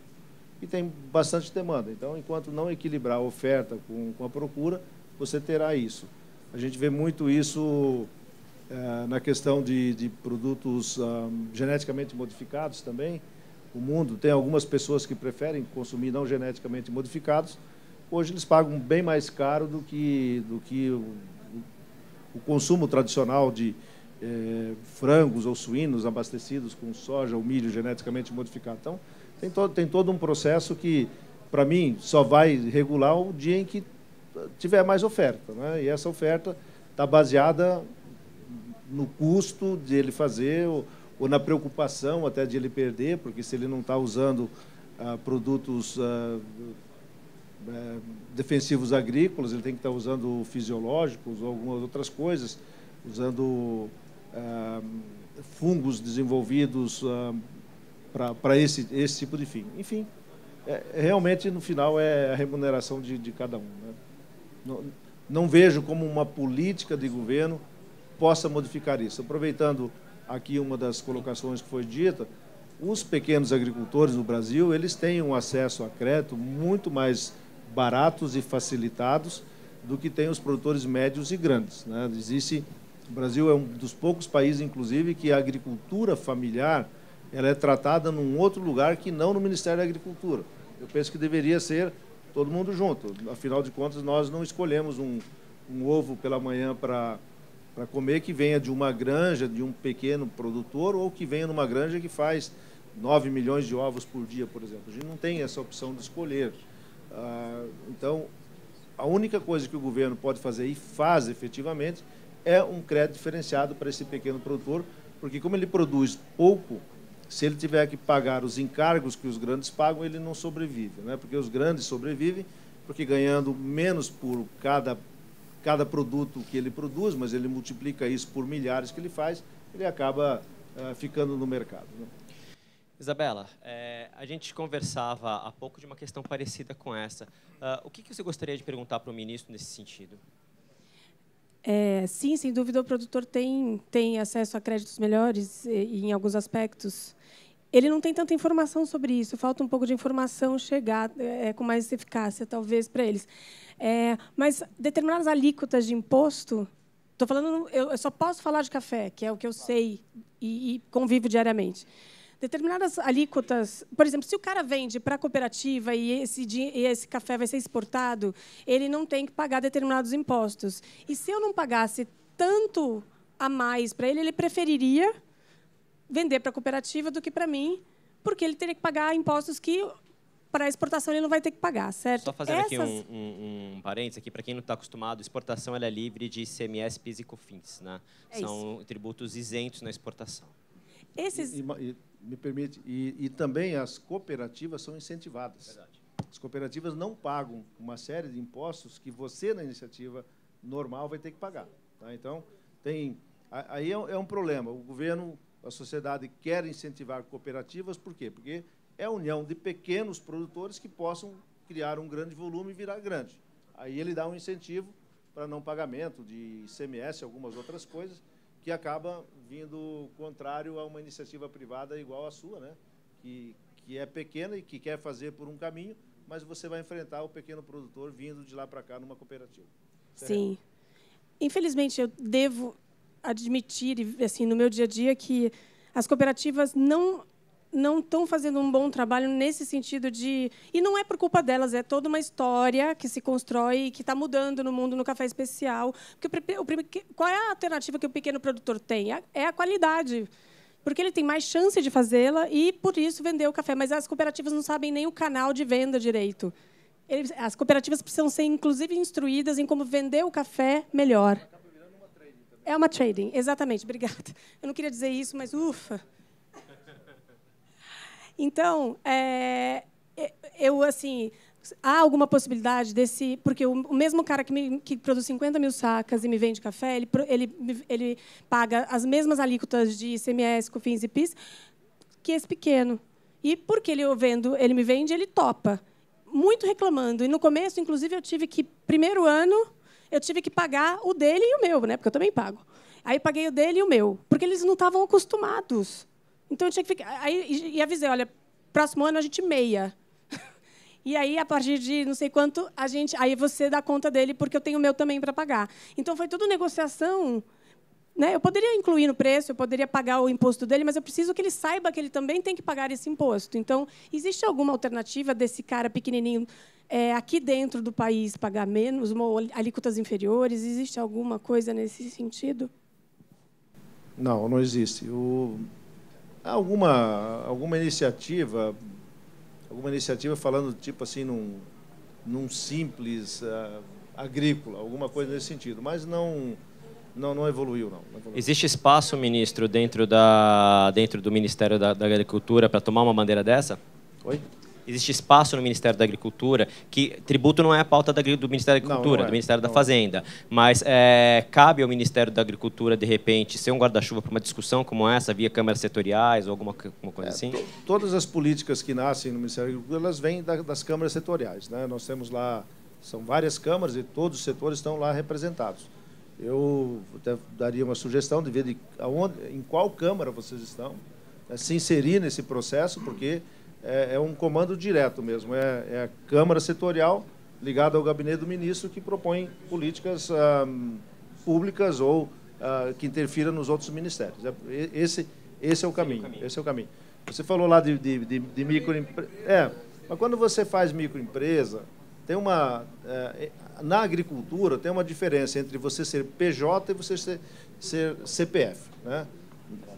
e tem bastante demanda. Então, enquanto não equilibrar a oferta com a procura, você terá isso. A gente vê muito isso na questão de produtos geneticamente modificados também. O mundo tem algumas pessoas que preferem consumir não geneticamente modificados. Hoje eles pagam bem mais caro do que o consumo tradicional de frangos ou suínos abastecidos com soja ou milho geneticamente modificado. Então, tem todo um processo que, para mim, só vai regular o dia em que tiver mais oferta, né? E essa oferta está baseada no custo de ele fazer ou na preocupação até de ele perder, porque se ele não está usando produtos defensivos agrícolas, ele tem que estar usando fisiológicos ou algumas outras coisas, usando fungos desenvolvidos para esse tipo de fim. Enfim, realmente, no final, é a remuneração de cada um, né? Não vejo como uma política de governo possa modificar isso. Aproveitando aqui uma das colocações que foi dita, os pequenos agricultores no Brasil, eles têm um acesso a crédito muito mais baratos e facilitados do que têm os produtores médios e grandes, né? O Brasil é um dos poucos países, inclusive, que a agricultura familiar ela é tratada num outro lugar que não no Ministério da Agricultura. Eu penso que deveria ser todo mundo junto. Afinal de contas, nós não escolhemos um ovo pela manhã para comer que venha de uma granja, de um pequeno produtor, ou que venha numa granja que faz 9 milhões de ovos por dia, por exemplo. A gente não tem essa opção de escolher. Então, a única coisa que o governo pode fazer, e faz efetivamente, é um crédito diferenciado para esse pequeno produtor, porque como ele produz pouco, se ele tiver que pagar os encargos que os grandes pagam, ele não sobrevive, né? Porque os grandes sobrevivem porque ganhando menos por cada produto que ele produz, mas ele multiplica isso por milhares que ele faz, ele acaba ficando no mercado, né? Isabela, a gente conversava há pouco de uma questão parecida com essa. O que você gostaria de perguntar para o ministro nesse sentido? Sim, sem dúvida, o produtor tem acesso a créditos melhores em alguns aspectos. Ele não tem tanta informação sobre isso, falta um pouco de informação chegar com mais eficácia, talvez, para eles. Mas determinadas alíquotas de imposto, estou falando, eu só posso falar de café, que é o que eu sei e convivo diariamente. Determinadas alíquotas, por exemplo, se o cara vende para a cooperativa e esse café vai ser exportado, ele não tem que pagar determinados impostos. E se eu não pagasse tanto a mais para ele, ele preferiria vender para a cooperativa do que para mim, porque ele teria que pagar impostos que, para a exportação, ele não vai ter que pagar, certo? Só fazendo aqui um parênteses, aqui, para quem não está acostumado, exportação ela é livre de ICMS, PIS e COFINS, né? São tributos isentos na exportação. Me permite, e também as cooperativas são incentivadas. Verdade. As cooperativas não pagam uma série de impostos que você, na iniciativa normal, vai ter que pagar. Tá? Então, aí é um problema. O governo, a sociedade quer incentivar cooperativas, por quê? Porque é a união de pequenos produtores que possam criar um grande volume e virar grande. Aí ele dá um incentivo para não pagamento de ICMS, algumas outras coisas, que acaba vindo contrário a uma iniciativa privada igual à sua, né? Que é pequena e que quer fazer por um caminho, mas você vai enfrentar o pequeno produtor vindo de lá para cá numa cooperativa. Sim. Infelizmente, eu devo admitir, assim, no meu dia a dia, que as cooperativas não estão fazendo um bom trabalho nesse sentido de... E não é por culpa delas, é toda uma história que se constrói e que está mudando no mundo no café especial. Porque qual é a alternativa que o pequeno produtor tem? É a qualidade, porque ele tem mais chance de fazê-la e, por isso, vender o café. Mas as cooperativas não sabem nem o canal de venda direito. As cooperativas precisam ser, inclusive, instruídas em como vender o café melhor. É uma trading, exatamente. Obrigada. Eu não queria dizer isso, mas ufa. Então, há alguma possibilidade desse... Porque o mesmo cara que produz 50 mil sacas e me vende café, ele paga as mesmas alíquotas de ICMS, COFINS e PIS que esse pequeno. E porque ele me vende, ele topa. Muito reclamando. E, no começo, inclusive, primeiro ano, eu tive que pagar o dele e o meu, né? Porque eu também pago. Aí, paguei o dele e o meu, porque eles não estavam acostumados. Então, eu tinha que ficar... E avisei, olha, próximo ano a gente meia. E aí, a partir de não sei quanto, aí você dá conta dele, porque eu tenho o meu também para pagar. Então, foi tudo negociação. Né? Eu poderia incluir no preço, eu poderia pagar o imposto dele, mas eu preciso que ele saiba que ele também tem que pagar esse imposto. Então, existe alguma alternativa desse cara pequenininho aqui dentro do país pagar menos, alíquotas inferiores? Existe alguma coisa nesse sentido? Não existe. Alguma iniciativa falando tipo assim num simples agrícola, alguma coisa nesse sentido, mas não evoluiu, não. Existe espaço, ministro, dentro do Ministério da Agricultura para tomar uma bandeira dessa? Oi? Existe espaço no Ministério da Agricultura, que tributo não é a pauta do Ministério da Agricultura, do Ministério da Fazenda, mas cabe ao Ministério da Agricultura, de repente, ser um guarda-chuva para uma discussão como essa, via câmaras setoriais ou alguma coisa assim? Todas as políticas que nascem no Ministério da Agricultura, elas vêm das câmaras setoriais, né? Nós temos lá, são várias câmaras e todos os setores estão lá representados. Eu até daria uma sugestão de ver em qual câmara vocês estão, se inserir nesse processo, porque é um comando direto mesmo, é a Câmara Setorial ligada ao gabinete do ministro que propõe políticas públicas ou que interfiram nos outros ministérios. Esse é o caminho. Esse é o caminho. Você falou lá de microempresa. Mas quando você faz microempresa, na agricultura tem uma diferença entre você ser PJ e você ser CPF, né?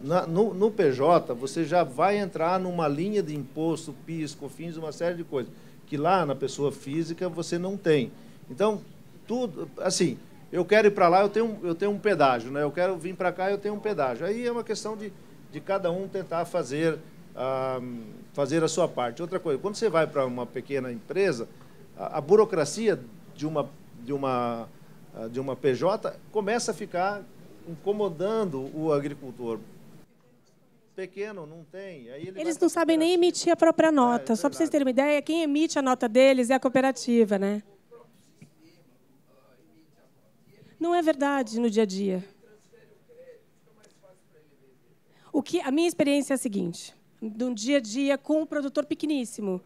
No PJ, você já vai entrar numa linha de imposto, PIS, COFINS, uma série de coisas, que lá na pessoa física você não tem. Então, tudo, assim, eu quero ir para lá, eu tenho um pedágio, né? Eu quero vir para cá, eu tenho um pedágio. Aí é uma questão de cada um tentar fazer a sua parte. Outra coisa, quando você vai para uma pequena empresa, a burocracia de uma PJ começa a ficar incomodando o agricultor. Pequeno, não tem. Aí eles não sabem nem emitir a própria nota. Só para vocês terem uma ideia, quem emite a nota deles é a cooperativa, né? Não é verdade no dia a dia. A minha experiência é a seguinte, no dia a dia com um produtor pequeníssimo,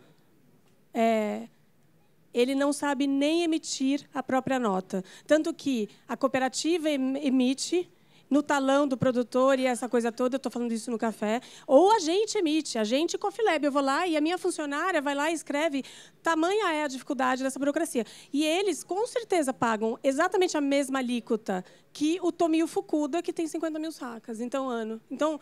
ele não sabe nem emitir a própria nota. Tanto que a cooperativa emite no talão do produtor e essa coisa toda, eu estou falando isso no café, ou a gente emite, a gente Coffee Lab, eu vou lá e a minha funcionária vai lá e escreve, tamanha é a dificuldade dessa burocracia. E eles, com certeza, pagam exatamente a mesma alíquota que o Tomio Fukuda, que tem 50 mil sacas, ano. Então,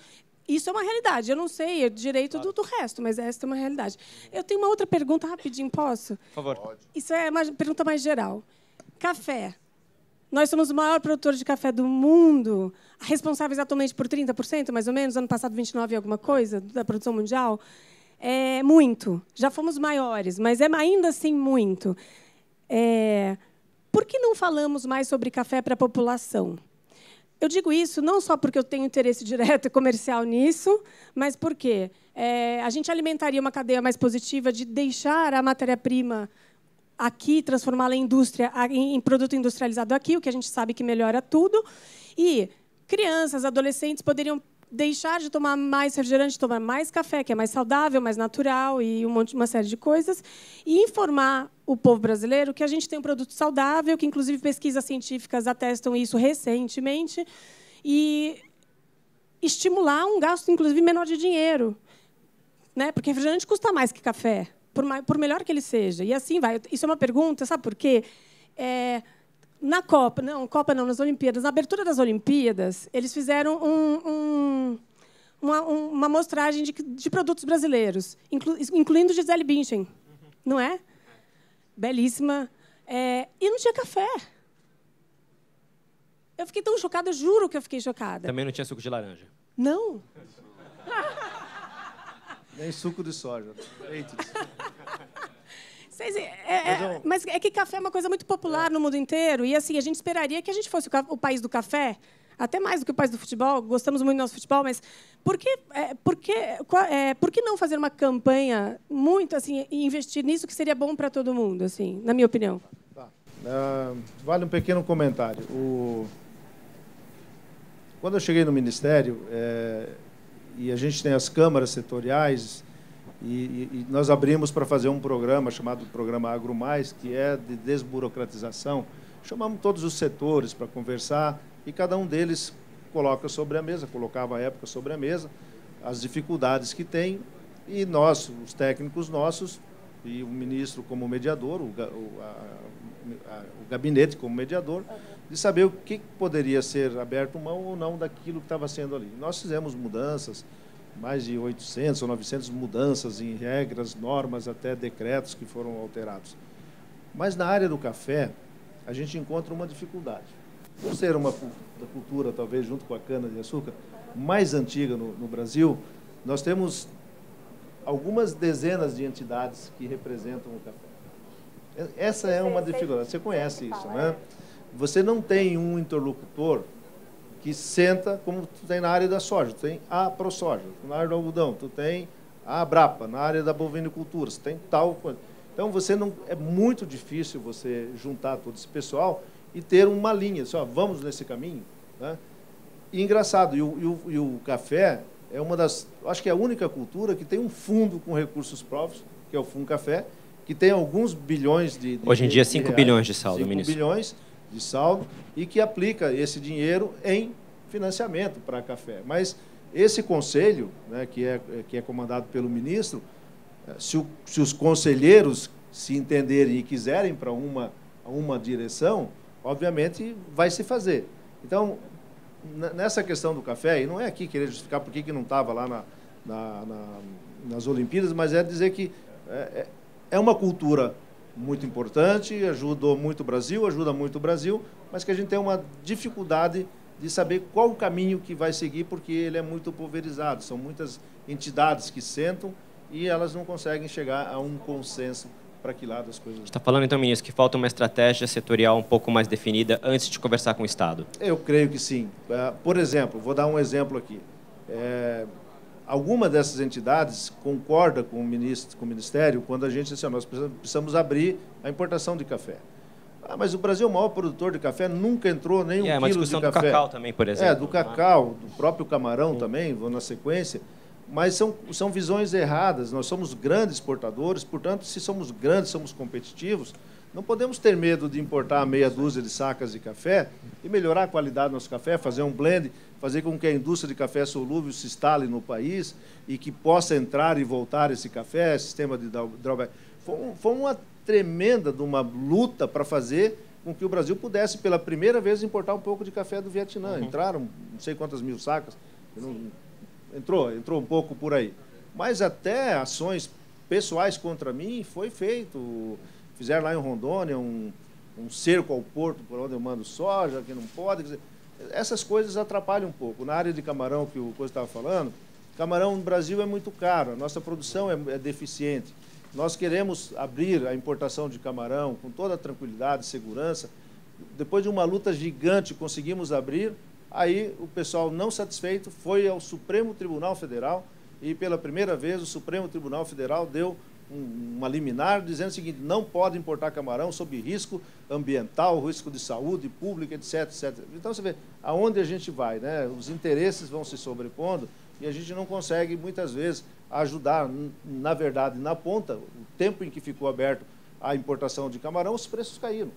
isso é uma realidade. Eu não sei direito do resto, mas essa é uma realidade. Eu tenho uma outra pergunta, rapidinho, posso? Por favor. Isso é uma pergunta mais geral. Café. Nós somos o maior produtor de café do mundo, responsáveis atualmente por 30%, mais ou menos, ano passado 29% e alguma coisa, da produção mundial. É muito. Já fomos maiores, mas é ainda assim muito. Por que não falamos mais sobre café para a população? Eu digo isso não só porque eu tenho interesse direto e comercial nisso, mas porque a gente alimentaria uma cadeia mais positiva de deixar a matéria-prima aqui, transformá-la em produto industrializado aqui, o que a gente sabe que melhora tudo. E crianças, adolescentes poderiam deixar de tomar mais refrigerante, tomar mais café, que é mais saudável, mais natural e uma série de coisas, e informar o povo brasileiro que a gente tem um produto saudável, que, inclusive, pesquisas científicas atestam isso recentemente, e estimular um gasto, inclusive, menor de dinheiro, né? Porque refrigerante custa mais que café, por melhor que ele seja. E assim vai. Isso é uma pergunta, sabe por quê? Na Copa não, nas Olimpíadas, na abertura das Olimpíadas, eles fizeram uma amostragem de produtos brasileiros, incluindo Gisele Bündchen, não é? Belíssima. E não tinha café. Eu fiquei tão chocada, eu juro que eu fiquei chocada. Também não tinha suco de laranja? Não. Nem suco de soja. Leite de soja. Mas é que café é uma coisa muito popular no mundo inteiro. E assim, a gente esperaria que a gente fosse o país do café, até mais do que o país do futebol. Gostamos muito do nosso futebol, mas por que não fazer uma campanha muito assim, e investir nisso que seria bom para todo mundo, assim, na minha opinião? Tá. Vale um pequeno comentário. Quando eu cheguei no Ministério, e a gente tem as câmaras setoriais, e nós abrimos para fazer um programa chamado Programa Agro Mais, que é de desburocratização. Chamamos todos os setores para conversar e cada um deles colocava à época sobre a mesa as dificuldades que tem, e nós, os técnicos nossos, e o ministro como mediador, o gabinete como mediador, de saber o que poderia ser aberto mão ou não daquilo que estava sendo ali. Nós fizemos mudanças, mais de 800 ou 900 mudanças em regras, normas, até decretos que foram alterados. Mas na área do café, a gente encontra uma dificuldade. Por ser uma cultura, talvez, junto com a cana-de-açúcar, mais antiga no Brasil, nós temos algumas dezenas de entidades que representam o café. Essa é uma dificuldade. Você conhece isso, né? Você não tem um interlocutor que senta, como tu tem na área da soja, tu tem a ProSoja, na área do algodão, tu tem a Abrapa, na área da bovinicultura, você tem tal coisa. Então, é muito difícil você juntar todo esse pessoal e ter uma linha, só vamos nesse caminho, né? E engraçado, e o café é acho que é a única cultura que tem um fundo com recursos próprios, que é o Fundo Café, que tem alguns bilhões de hoje em dia, 5 bilhões de saldo, 5 ministro. 5 bilhões de saldo, e que aplica esse dinheiro em financiamento para café. Mas esse conselho, né, que é comandado pelo ministro, se os conselheiros se entenderem e quiserem para uma direção, obviamente vai se fazer. Então, nessa questão do café, e não é aqui querer justificar por que não estava lá nas Olimpíadas, mas é dizer que é uma cultura muito importante, ajudou muito o Brasil, ajuda muito o Brasil, mas que a gente tem uma dificuldade de saber qual o caminho que vai seguir, porque ele é muito pulverizado. São muitas entidades que sentam e elas não conseguem chegar a um consenso para que lado as coisas... Você está falando, então, ministro, que falta uma estratégia setorial um pouco mais definida antes de conversar com o Estado? Eu creio que sim. Por exemplo, vou dar um exemplo aqui. Alguma dessas entidades concorda com o Ministério quando a gente diz assim, nós precisamos abrir a importação de café. Mas o Brasil é o maior produtor de café, nunca entrou nem um quilo de café. É uma discussão do cacau também, por exemplo. Do cacau, do próprio camarão também, vou na sequência. Mas são visões erradas. Nós somos grandes exportadores, portanto, se somos grandes, somos competitivos, não podemos ter medo de importar meia dúzia de sacas de café e melhorar a qualidade do nosso café, fazer um blend, fazer com que a indústria de café solúvel se instale no país e que possa entrar e voltar esse café, sistema de drawback. Foi uma tremenda de uma luta para fazer com que o Brasil pudesse, pela primeira vez, importar um pouco de café do Vietnã. Entraram não sei quantas mil sacas, entrou um pouco por aí. Mas até ações pessoais contra mim foi feito. Fizeram lá em Rondônia um cerco ao porto por onde eu mando soja, que não pode. Quer dizer, essas coisas atrapalham um pouco. Na área de camarão, que o Coisa estava falando, camarão no Brasil é muito caro, a nossa produção é deficiente. Nós queremos abrir a importação de camarão com toda a tranquilidade e segurança. Depois de uma luta gigante, conseguimos abrir. Aí o pessoal não satisfeito foi ao Supremo Tribunal Federal e, pela primeira vez, o Supremo Tribunal Federal deu uma liminar dizendo o seguinte, não pode importar camarão sob risco ambiental, risco de saúde pública, etc, etc. Então, você vê aonde a gente vai, né? Os interesses vão se sobrepondo e a gente não consegue, muitas vezes, ajudar. Na verdade, na ponta, o tempo em que ficou aberto a importação de camarão, os preços caíram.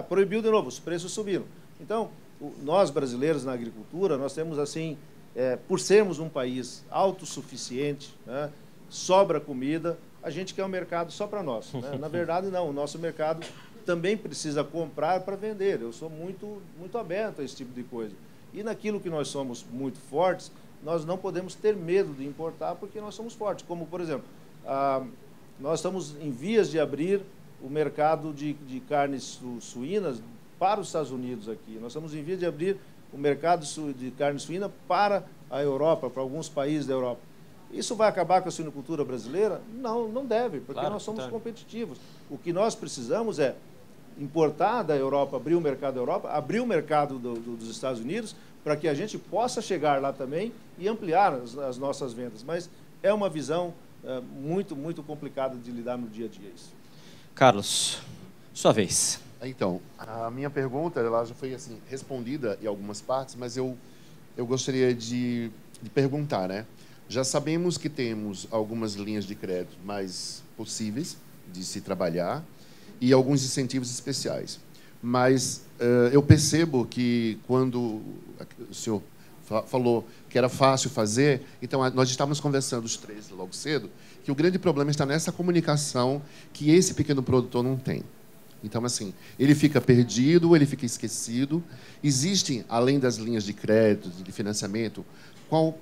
Proibiu de novo, os preços subiram. Então, nós brasileiros na agricultura, nós temos assim, por sermos um país autossuficiente, né, sobra comida, a gente quer um mercado só para nós. Né? Na verdade, não, o nosso mercado também precisa comprar para vender. Eu sou muito, muito aberto a esse tipo de coisa. E naquilo que nós somos muito fortes, nós não podemos ter medo de importar porque nós somos fortes. Como, por exemplo, nós estamos em vias de abrir o mercado de carnes suínas para os Estados Unidos aqui. Nós estamos em vias de abrir o mercado de carne suína para a Europa, para alguns países da Europa. Isso vai acabar com a suinocultura brasileira? Não, não deve, porque nós somos competitivos. O que nós precisamos é importar da Europa, abrir o mercado da Europa, abrir o mercado dos Estados Unidos, para que a gente possa chegar lá também e ampliar as nossas vendas. Mas é uma visão muito, muito complicada de lidar no dia a dia. Isso. Carlos, sua vez. Então, a minha pergunta ela já foi assim, respondida em algumas partes, mas eu gostaria de perguntar, né? Já sabemos que temos algumas linhas de crédito mais possíveis de se trabalhar e alguns incentivos especiais. Mas eu percebo que quando o senhor falou que era fácil fazer, então nós estávamos conversando os três logo cedo, que o grande problema está nessa comunicação que esse pequeno produtor não tem. Então, assim, ele fica perdido, ele fica esquecido. Existem, além das linhas de crédito, de financiamento,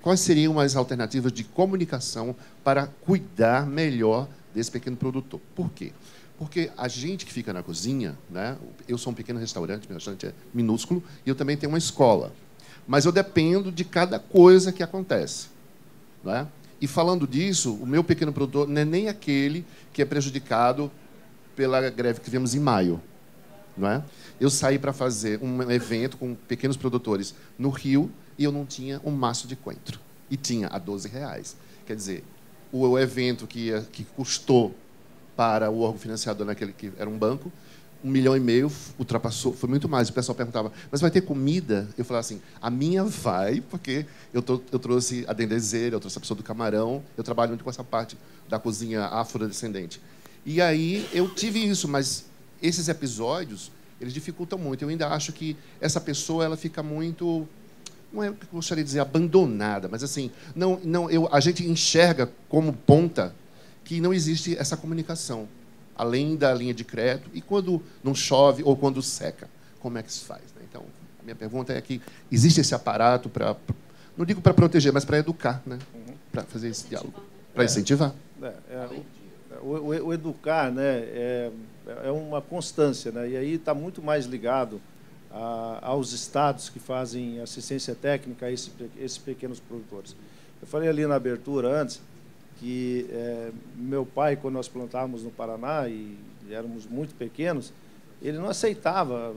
quais seriam as alternativas de comunicação para cuidar melhor desse pequeno produtor? Por quê? Porque a gente que fica na cozinha, né? Eu sou um pequeno restaurante, meu restaurante é minúsculo, e eu também tenho uma escola. Mas eu dependo de cada coisa que acontece. Né? E falando disso, o meu pequeno produtor não é nem aquele que é prejudicado pela greve que tivemos em maio. Não é? Eu saí para fazer um evento com pequenos produtores no Rio e eu não tinha um maço de coentro. E tinha a R$12. Quer dizer, o evento que custou para o órgão financiador, naquele que era um banco, 1,5 milhão, ultrapassou, foi muito mais. O pessoal perguntava, mas vai ter comida? Eu falava assim, a minha vai, porque eu trouxe a dendezeira, eu trouxe a pessoa do camarão, eu trabalho muito com essa parte da cozinha afrodescendente. E aí eu tive isso, mas esses episódios, eles dificultam muito. Eu ainda acho que essa pessoa ela fica muito, não é o que eu gostaria de dizer, abandonada, mas assim, a gente enxerga como ponta que não existe essa comunicação. além da linha de crédito, e quando não chove ou quando seca, como é que se faz? Né? Então, a minha pergunta é que existe esse aparato para, não digo para proteger, mas para educar, né? Para fazer esse diálogo, para incentivar. O educar, né, é uma constância, né? E aí está muito mais ligado aos estados que fazem assistência técnica a esses pequenos produtores. Eu falei ali na abertura antes que meu pai, quando nós plantávamos no Paraná e éramos muito pequenos, ele não aceitava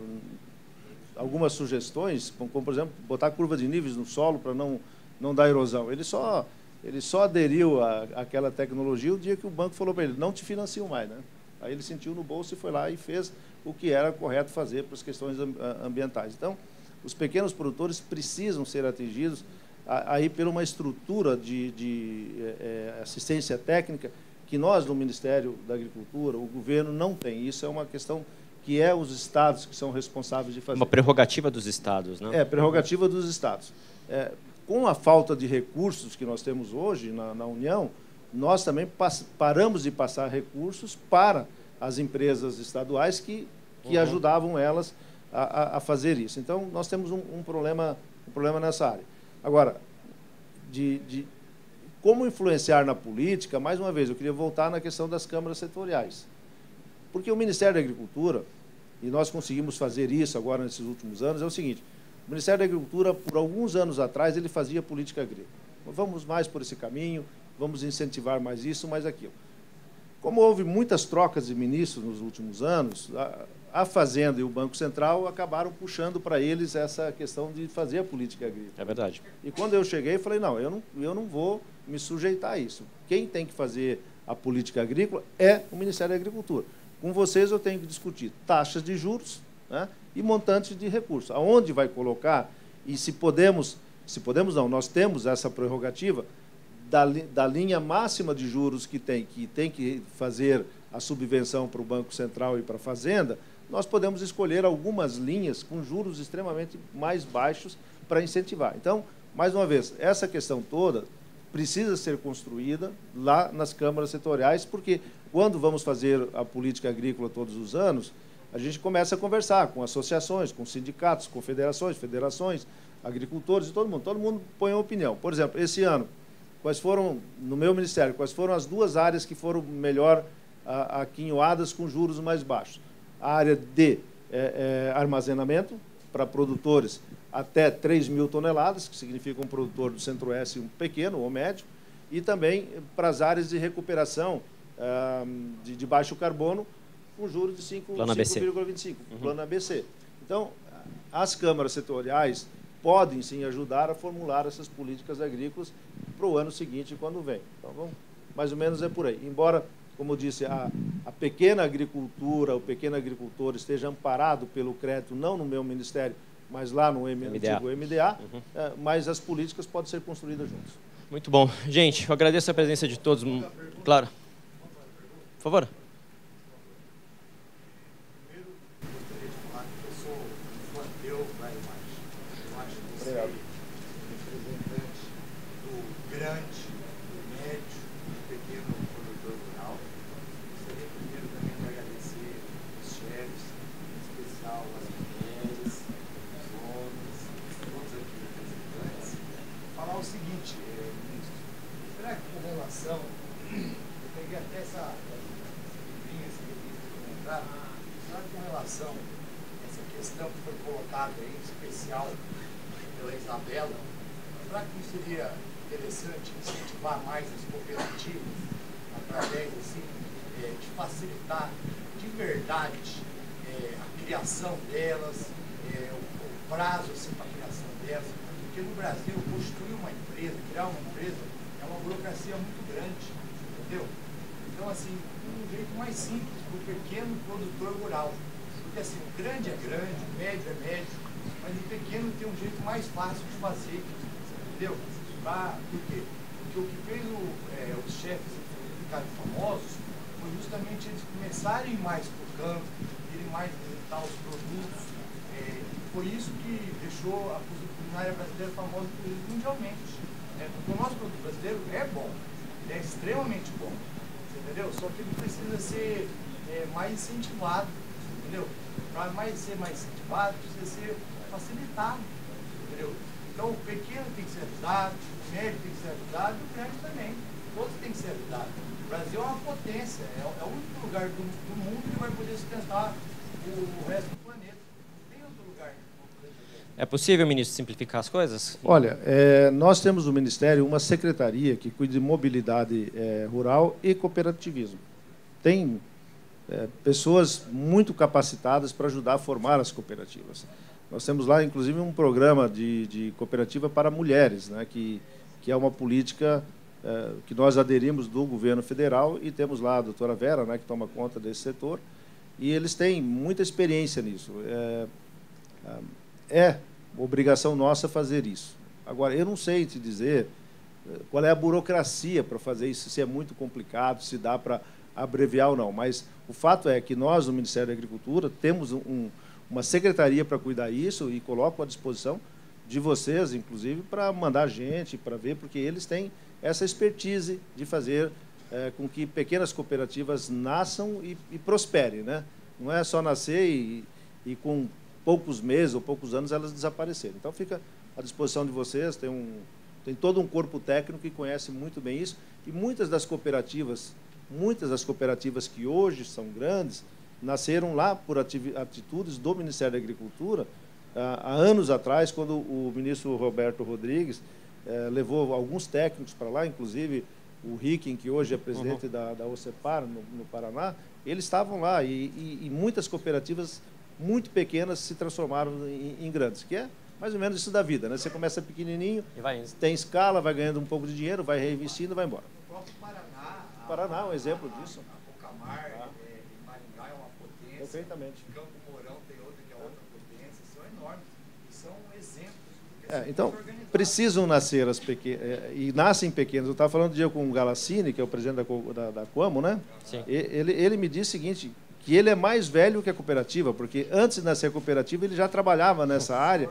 algumas sugestões, como por exemplo, botar curva de níveis no solo para não dar erosão. Ele só aderiu àquela tecnologia o dia que o banco falou para ele, não te financio mais, né? Aí ele sentiu no bolso e foi lá e fez o que era correto fazer para as questões ambientais. Então, os pequenos produtores precisam ser atingidos aí por uma estrutura de assistência técnica que nós, no Ministério da Agricultura, o governo, não tem. Isso é uma questão que os estados que são responsáveis de fazer. Uma prerrogativa dos estados, né? Prerrogativa dos estados. Com a falta de recursos que nós temos hoje na União, nós também paramos de passar recursos para as empresas estaduais que ajudavam elas a fazer isso. Então, nós temos um problema nessa área. Agora, como influenciar na política, mais uma vez, eu queria voltar na questão das câmaras setoriais. Porque o Ministério da Agricultura, e nós conseguimos fazer isso agora nesses últimos anos, é o seguinte: o Ministério da Agricultura, por alguns anos atrás, ele fazia política agrícola. Vamos mais por esse caminho, vamos incentivar mais isso, mais aquilo. Como houve muitas trocas de ministros nos últimos anos, a Fazenda e o Banco Central acabaram puxando para eles essa questão de fazer a política agrícola. É verdade. E quando eu cheguei, falei, não, eu não vou me sujeitar a isso. Quem tem que fazer a política agrícola é o Ministério da Agricultura. Com vocês eu tenho que discutir taxas de juros, né, e montantes de recursos. Aonde vai colocar, e se podemos não, nós temos essa prerrogativa da linha máxima de juros que tem que fazer a subvenção para o Banco Central e para a Fazenda, nós podemos escolher algumas linhas com juros extremamente mais baixos para incentivar. Então, mais uma vez, essa questão toda precisa ser construída lá nas câmaras setoriais, porque quando vamos fazer a política agrícola todos os anos, a gente começa a conversar com associações, com sindicatos, confederações, federações, agricultores e todo mundo põe uma opinião. Por exemplo, esse ano, quais foram, no meu ministério, quais foram as duas áreas que foram melhor aquinhoadas com juros mais baixos? A área de armazenamento para produtores até 3.000 toneladas, que significa um produtor do Centro-Oeste um pequeno ou médio, e também para as áreas de recuperação de baixo carbono, com juros de 5,25, plano ABC. Então, as câmaras setoriais podem, sim, ajudar a formular essas políticas agrícolas para o ano seguinte, quando vem. Então, mais ou menos é por aí. Embora, como eu disse, a pequena agricultura, o pequeno agricultor esteja amparado pelo crédito, não no meu ministério, mas lá no antigo MDA, mas as políticas podem ser construídas juntos. Muito bom. Gente, eu agradeço a presença de todos. Claro. Por favor. Grande, do médio, do pequeno produtor rural. Gostaria primeiro também de agradecer os chefes, em especial as mulheres, os homens, todos aqui representantes. Falar o seguinte, ministro, será que com relação, eu peguei até essa linha que eu quis comentar, será que com relação a essa questão que foi colocada aí, em especial pela Isabela, será que não seria interessante incentivar mais as cooperativas através assim, de facilitar de verdade a criação delas, o prazo assim, para a criação delas, porque no Brasil construir uma empresa, criar uma empresa é uma burocracia muito grande, entendeu? Então assim, um jeito mais simples para o pequeno produtor rural, porque assim, o grande é grande, o médio é médio, mas o pequeno tem um jeito mais fácil de fazer, entendeu? Por quê? Porque o que fez os chefes ficarem famosos foi justamente eles começarem mais por campo, irem mais visitar os produtos. Foi isso que deixou a culinária brasileira famosa mundialmente. Porque o nosso produto brasileiro é bom, é extremamente bom, entendeu? Só que ele precisa ser mais incentivado, entendeu? Para ser mais incentivado, precisa ser facilitado, entendeu? Então, o pequeno tem que ser ajudado, o médio tem que ser ajudado e o grande também. Todos têm que ser ajudados. O Brasil é uma potência, é o único lugar do mundo que vai poder sustentar o resto do planeta. Não tem outro lugar. É possível, ministro, simplificar as coisas? Olha, nós temos no Ministério uma secretaria que cuida de mobilidade rural e cooperativismo. Tem pessoas muito capacitadas para ajudar a formar as cooperativas. Nós temos lá, inclusive, um programa de cooperativa para mulheres, né, que é uma política que nós aderimos do governo federal, e temos lá a doutora Vera, né, que toma conta desse setor, e eles têm muita experiência nisso. É obrigação nossa fazer isso. Agora, eu não sei te dizer qual é a burocracia para fazer isso, se é muito complicado, se dá para abreviar ou não, mas o fato é que nós, no Ministério da Agricultura, temos uma secretaria para cuidar disso, e coloco à disposição de vocês, inclusive, para mandar gente, para ver, porque eles têm essa expertise de fazer com que pequenas cooperativas nasçam e prosperem, né? Não é só nascer e com poucos meses ou poucos anos elas desaparecerem. Então, fica à disposição de vocês, tem todo um corpo técnico que conhece muito bem isso, e muitas das cooperativas que hoje são grandes, nasceram lá por atitudes do Ministério da Agricultura, há anos atrás, quando o ministro Roberto Rodrigues levou alguns técnicos para lá, inclusive o Ricken, que hoje é presidente da OCEPAR, no Paraná, eles estavam lá, e muitas cooperativas muito pequenas se transformaram em grandes, que é mais ou menos isso da vida, né? Você começa pequenininho, tem escala, vai ganhando um pouco de dinheiro, vai reinvestindo, vai embora. O próprio Paraná é um exemplo disso. Cocamar, Maringá é uma potência. Perfeitamente. Campo Mourão tem outra que é outra potência. São enormes. E são exemplos. Então, precisam nascer as pequenas, e nascem pequenas. Eu estava falando um dia com o Galassini, que é o presidente da Coamo, né? Sim. Ele me disse o seguinte, que ele é mais velho que a cooperativa, porque antes de nascer a cooperativa ele já trabalhava nessa área,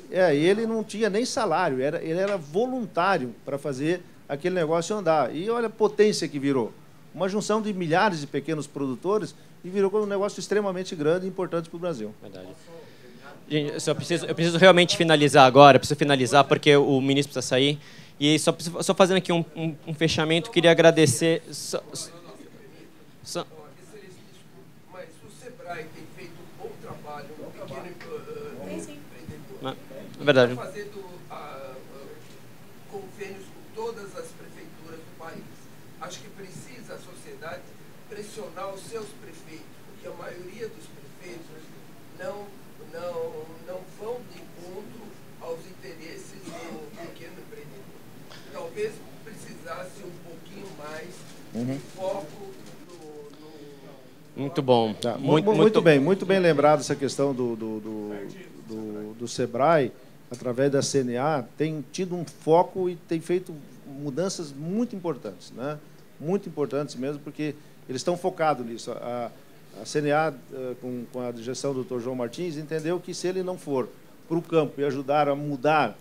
e ele não tinha nem salário, ele era voluntário para fazer aquele negócio andar. E olha a potência que virou. Uma junção de milhares de pequenos produtores, e virou um negócio extremamente grande e importante para o Brasil. Verdade. Gente, eu preciso realmente finalizar agora, preciso finalizar porque o ministro precisa sair. E só fazendo aqui um fechamento, queria agradecer... Mas o SEBRAE tem feito um bom trabalho, um pequeno empreendedor. É verdade. Está fazendo convênios com todas as prefeituras do país. Acho que precisa a sociedade pressionar os seus prefeitos, porque a maioria dos prefeitos não vão de encontro aos interesses do pequeno empreendedor. Talvez precisasse um pouquinho mais de foco no... Muito bom. Tá, muito bem lembrado essa questão do SEBRAE, através da CNA, tem tido um foco e tem feito mudanças muito importantes, né? Muito importantes mesmo, porque eles estão focados nisso. A CNA, com a gestão do Dr. João Martins, entendeu que se ele não for para o campo e ajudar a mudar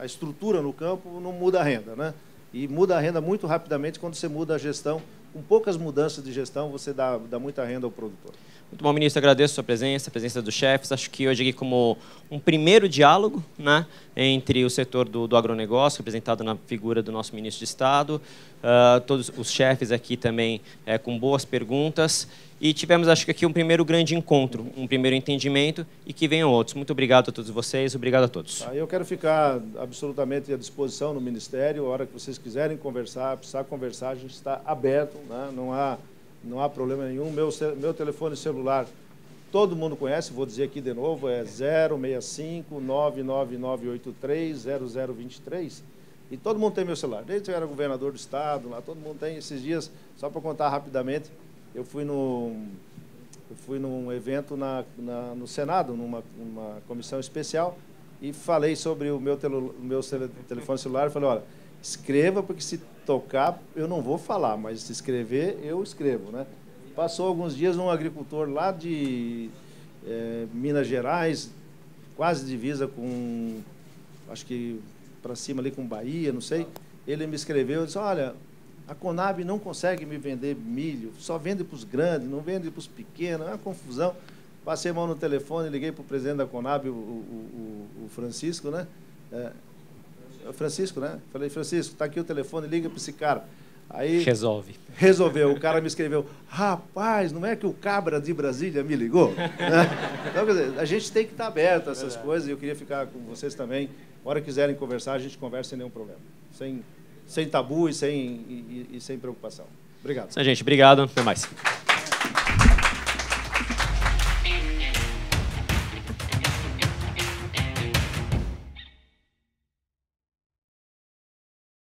a estrutura no campo, não muda a renda, né? E muda a renda muito rapidamente quando você muda a gestão. Com poucas mudanças de gestão, você dá muita renda ao produtor. Muito bom, ministro. Agradeço a presença dos chefes. Acho que hoje aqui como um primeiro diálogo, né, entre o setor do agronegócio, representado na figura do nosso ministro de Estado, todos os chefes aqui também com boas perguntas. E tivemos, acho que aqui, um primeiro grande encontro, um primeiro entendimento, e que venham outros. Muito obrigado a todos vocês, obrigado a todos. Eu quero ficar absolutamente à disposição no Ministério, a hora que vocês quiserem conversar, precisar conversar, a gente está aberto, né? Não há problema nenhum. Meu telefone celular, todo mundo conhece, vou dizer aqui de novo, é 065 99983 0023. E todo mundo tem meu celular, desde que eu era governador do Estado, lá todo mundo tem. Esses dias, só para contar rapidamente, eu fui num evento no Senado, numa comissão especial, e falei sobre o meu telefone celular, e falei, olha, escreva, porque se tocar, eu não vou falar, mas se escrever, eu escrevo, né? Passou alguns dias, um agricultor lá de Minas Gerais, quase divisa com, acho que para cima ali com Bahia, não sei, ele me escreveu e disse, olha, A Conab não consegue me vender milho, só vende para os grandes, não vende para os pequenos, é uma confusão. Passei a mão no telefone, liguei para o presidente da Conab, o Francisco, né? É o Francisco, né? Falei, Francisco, está aqui o telefone, liga para esse cara. Aí resolveu. O cara me escreveu, rapaz, não é que o Cabra de Brasília me ligou? Então, quer dizer, a gente tem que estar aberto a essas coisas, e eu queria ficar com vocês também. A hora que quiserem conversar, a gente conversa sem nenhum problema. Sem tabu e sem preocupação. Obrigado. Gente, obrigado. Até mais.